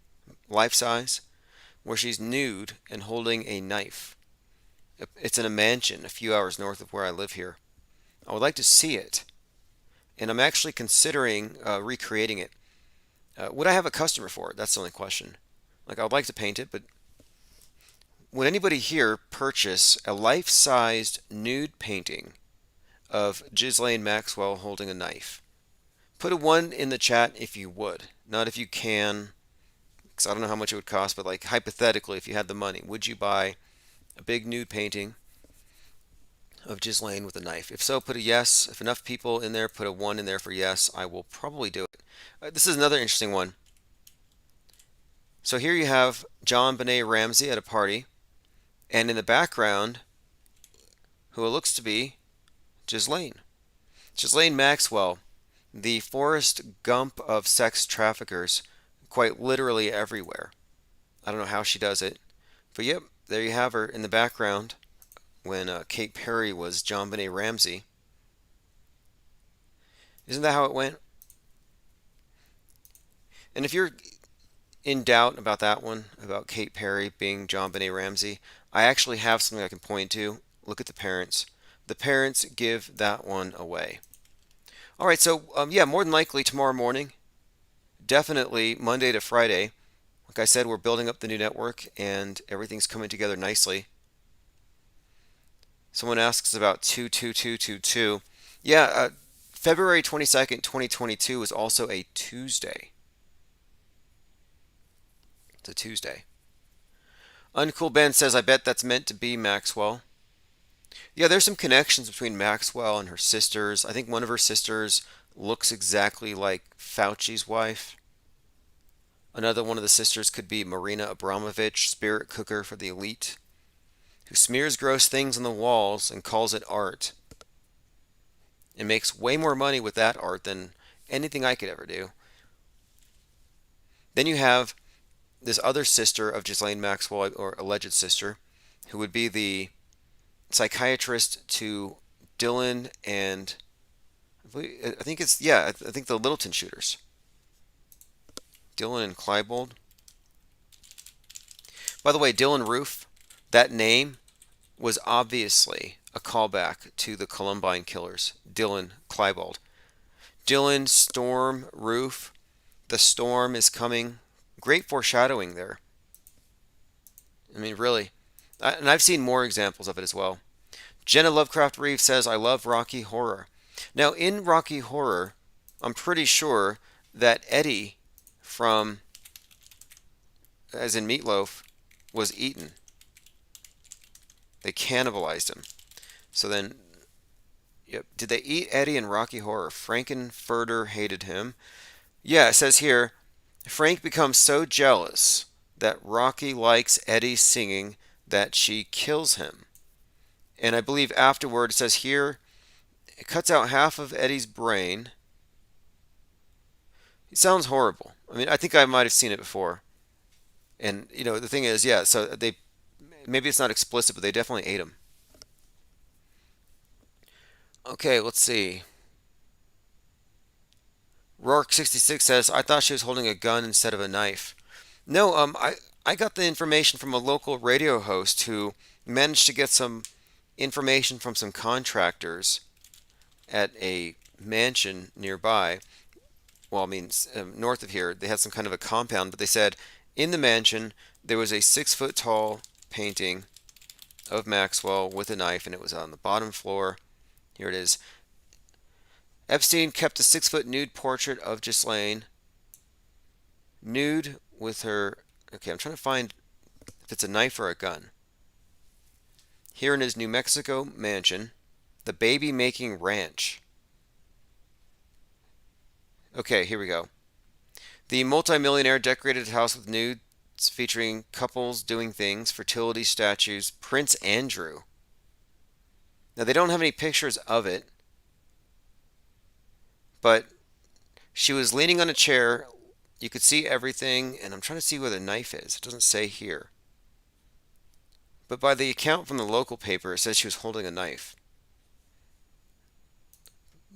life size, where she's nude and holding a knife. It's in a mansion a few hours north of where I live here. I would like to see it, and I'm actually considering recreating it. Would I have a customer for it? That's the only question. Like, I would like to paint it, but would anybody here purchase a life-sized nude painting of Ghislaine Maxwell holding a knife? Put a 1 in the chat if you would. Not if you can, because I don't know how much it would cost, but like hypothetically, if you had the money, would you buy a big nude painting of Ghislaine with a knife? If so, put a yes. If enough people in there put a 1 in there for yes, I will probably do it. This is another interesting one. So here you have JonBenét Ramsey at a party, and in the background, who it looks to be Ghislaine. Ghislaine Maxwell, the Forrest Gump of sex traffickers, quite literally everywhere. I don't know how she does it, but yep, there you have her in the background when Kate Perry was JonBenét Ramsey. Isn't that how it went? And if you're in doubt about that one, about Kate Perry being JonBenét Ramsey, I actually have something I can point to. Look at the parents. The parents give that one away. All right, so yeah, more than likely tomorrow morning, definitely Monday to Friday. Like I said, we're building up the new network and everything's coming together nicely. Someone asks about 22222. Yeah, February 22nd, 2022 is also a Tuesday. It's a Tuesday. Uncool Ben says, I bet that's meant to be Maxwell. Yeah, there's some connections between Maxwell and her sisters. I think one of her sisters looks exactly like Fauci's wife. Another one of the sisters could be Marina Abramovich, spirit cooker for the elite, who smears gross things on the walls and calls it art. And makes way more money with that art than anything I could ever do. Then you have this other sister of Ghislaine Maxwell, or alleged sister, who would be the psychiatrist to Dylan and I think the Littleton shooters. Dylan and Klebold. By the way, Dylan Roof, that name was obviously a callback to the Columbine killers, Dylan Klebold. Dylan Storm Roof, the storm is coming. Great foreshadowing there. I mean, really. And I've seen more examples of it as well. Jenna Lovecraft Reeve says, I love Rocky Horror. Now, in Rocky Horror, I'm pretty sure that Eddie from, as in Meatloaf, was eaten. They cannibalized him. So then, yep, did they eat Eddie in Rocky Horror? Frankenfurter hated him. Yeah, it says here, Frank becomes so jealous that Rocky likes Eddie singing that she kills him. And I believe afterward, it says here, it cuts out half of Eddie's brain. It sounds horrible. I mean, I think I might have seen it before. And, you know, the thing is, yeah, so they, maybe it's not explicit, but they definitely ate him. Okay, let's see. Rourke66 says, I thought she was holding a gun instead of a knife. No, I got the information from a local radio host who managed to get some information from some contractors at a mansion nearby. Well, I mean, north of here, they had some kind of a compound, but they said in the mansion there was a 6-foot tall painting of Maxwell with a knife, and it was on the bottom floor. Here it is. Epstein kept a 6-foot nude portrait of Ghislaine. Nude with her... Okay, I'm trying to find if it's a knife or a gun. Here in his New Mexico mansion, the baby-making ranch. Okay, here we go. The multimillionaire decorated his house with nudes featuring couples doing things, fertility statues, Prince Andrew. Now, they don't have any pictures of it, but she was leaning on a chair. You could see everything, and I'm trying to see where the knife is. It doesn't say here. But by the account from the local paper, it says she was holding a knife.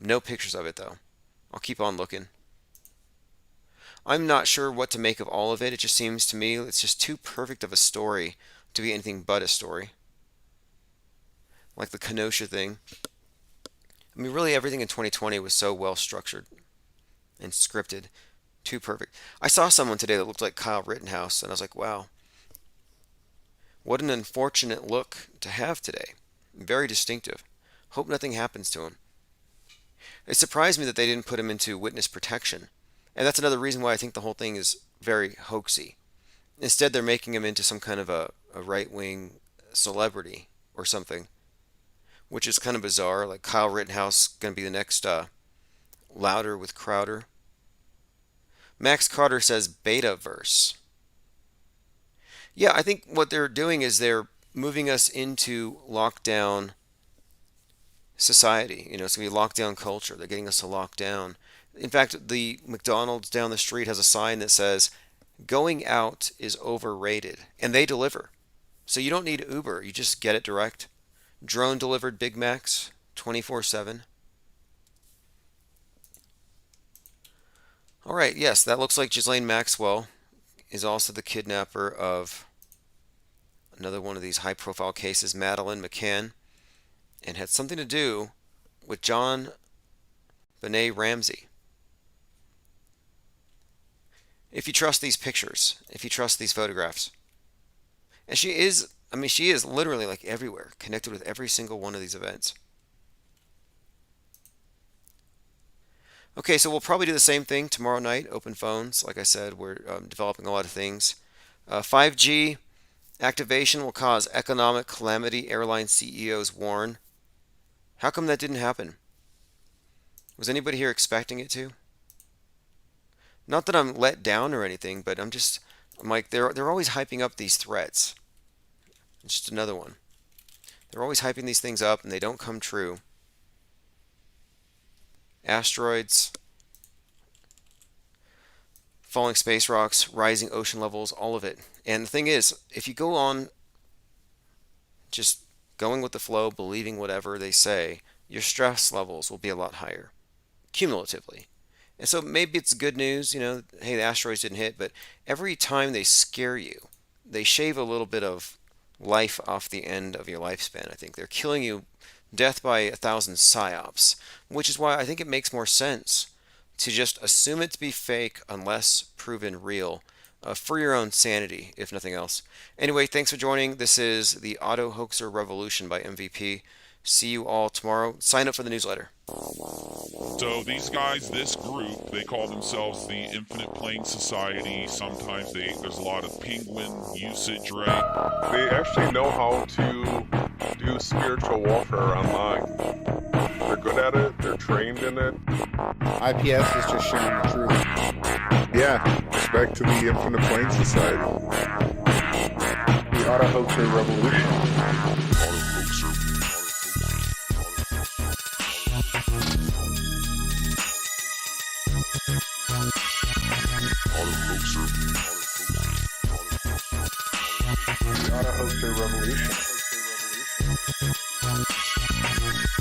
No pictures of it, though. I'll keep on looking. I'm not sure what to make of all of it. It just seems to me it's just too perfect of a story to be anything but a story. Like the Kenosha thing. I mean, really everything in 2020 was so well structured and scripted. Too perfect. I saw someone today that looked like Kyle Rittenhouse, and I was like, wow. What an unfortunate look to have today. Very distinctive. Hope nothing happens to him. It surprised me that they didn't put him into witness protection. And that's another reason why I think the whole thing is very hoaxy. Instead, they're making him into some kind of a right-wing celebrity or something, which is kind of bizarre. Like Kyle Rittenhouse going to be the next Louder with Crowder. Max Carter says Betaverse. Yeah, I think what they're doing is they're moving us into lockdown society. It's going to be lockdown culture. They're getting us to lock down. In fact, the McDonald's down the street has a sign that says, going out is overrated. And they deliver. So you don't need Uber. You just get it direct. Drone delivered Big Macs 24/7. All right, yes, that looks like Ghislaine Maxwell is also the kidnapper of another one of these high-profile cases, Madeleine McCann, and had something to do with John Benet Ramsey. If you trust these pictures, if you trust these photographs. And she is literally like everywhere, connected with every single one of these events. Okay, so we'll probably do the same thing tomorrow night, open phones. Like I said, we're developing a lot of things. 5G activation will cause economic calamity, airline CEOs warn. How come that didn't happen? Was anybody here expecting it to? Not that I'm let down or anything, but I'm like, they're always hyping up these threats. It's just another one. They're always hyping these things up and they don't come true. Asteroids, falling space rocks, rising ocean levels, all of it. And the thing is, if you go on just going with the flow, believing whatever they say, your stress levels will be a lot higher, cumulatively. And so maybe it's good news, hey, the asteroids didn't hit, but every time they scare you, they shave a little bit of life off the end of your lifespan, I think. They're killing you death by 1,000 psyops, which is why I think it makes more sense to just assume it to be fake unless proven real, for your own sanity, if nothing else. Anyway, thanks for joining. This is the Auto Hoaxer Revolution by MVP. See you all tomorrow. Sign up for the newsletter. So these guys, this group, they call themselves the Infinite Plane Society. Sometimes there's a lot of penguin usage, right? They actually know how to do spiritual warfare online. They're good at it. They're trained in it. IPS is just sharing the truth. Yeah, respect to the Infinite Plane Society. The Auto Hoaxer Revolution. The Auto Hoaxer Revolution.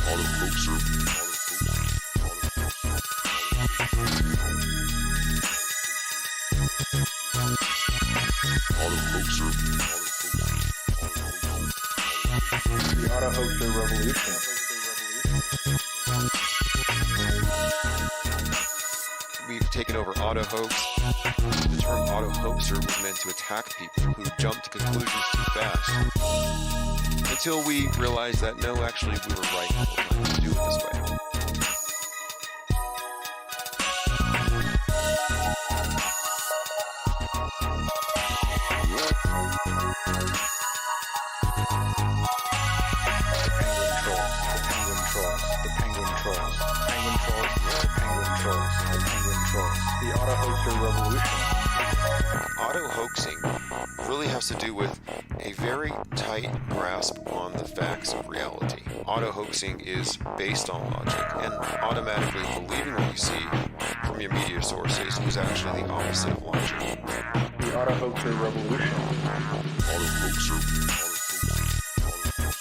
Auto Hoaxer. Auto Hoaxer. The Auto Hoaxer Revolution. We've taken over auto hoax. The term auto hoaxer was meant to attack people who jump to conclusions too fast. Until we realized that no, actually, we were right the whole time to do it this way. The Auto Hoaxer Revolution. Auto hoaxing really has to do with a very tight grasp on the facts of reality. Auto hoaxing is based on logic, and automatically believing what you see from your media sources is actually the opposite of logic. The Auto Hoaxer Revolution. Auto Hoaxer.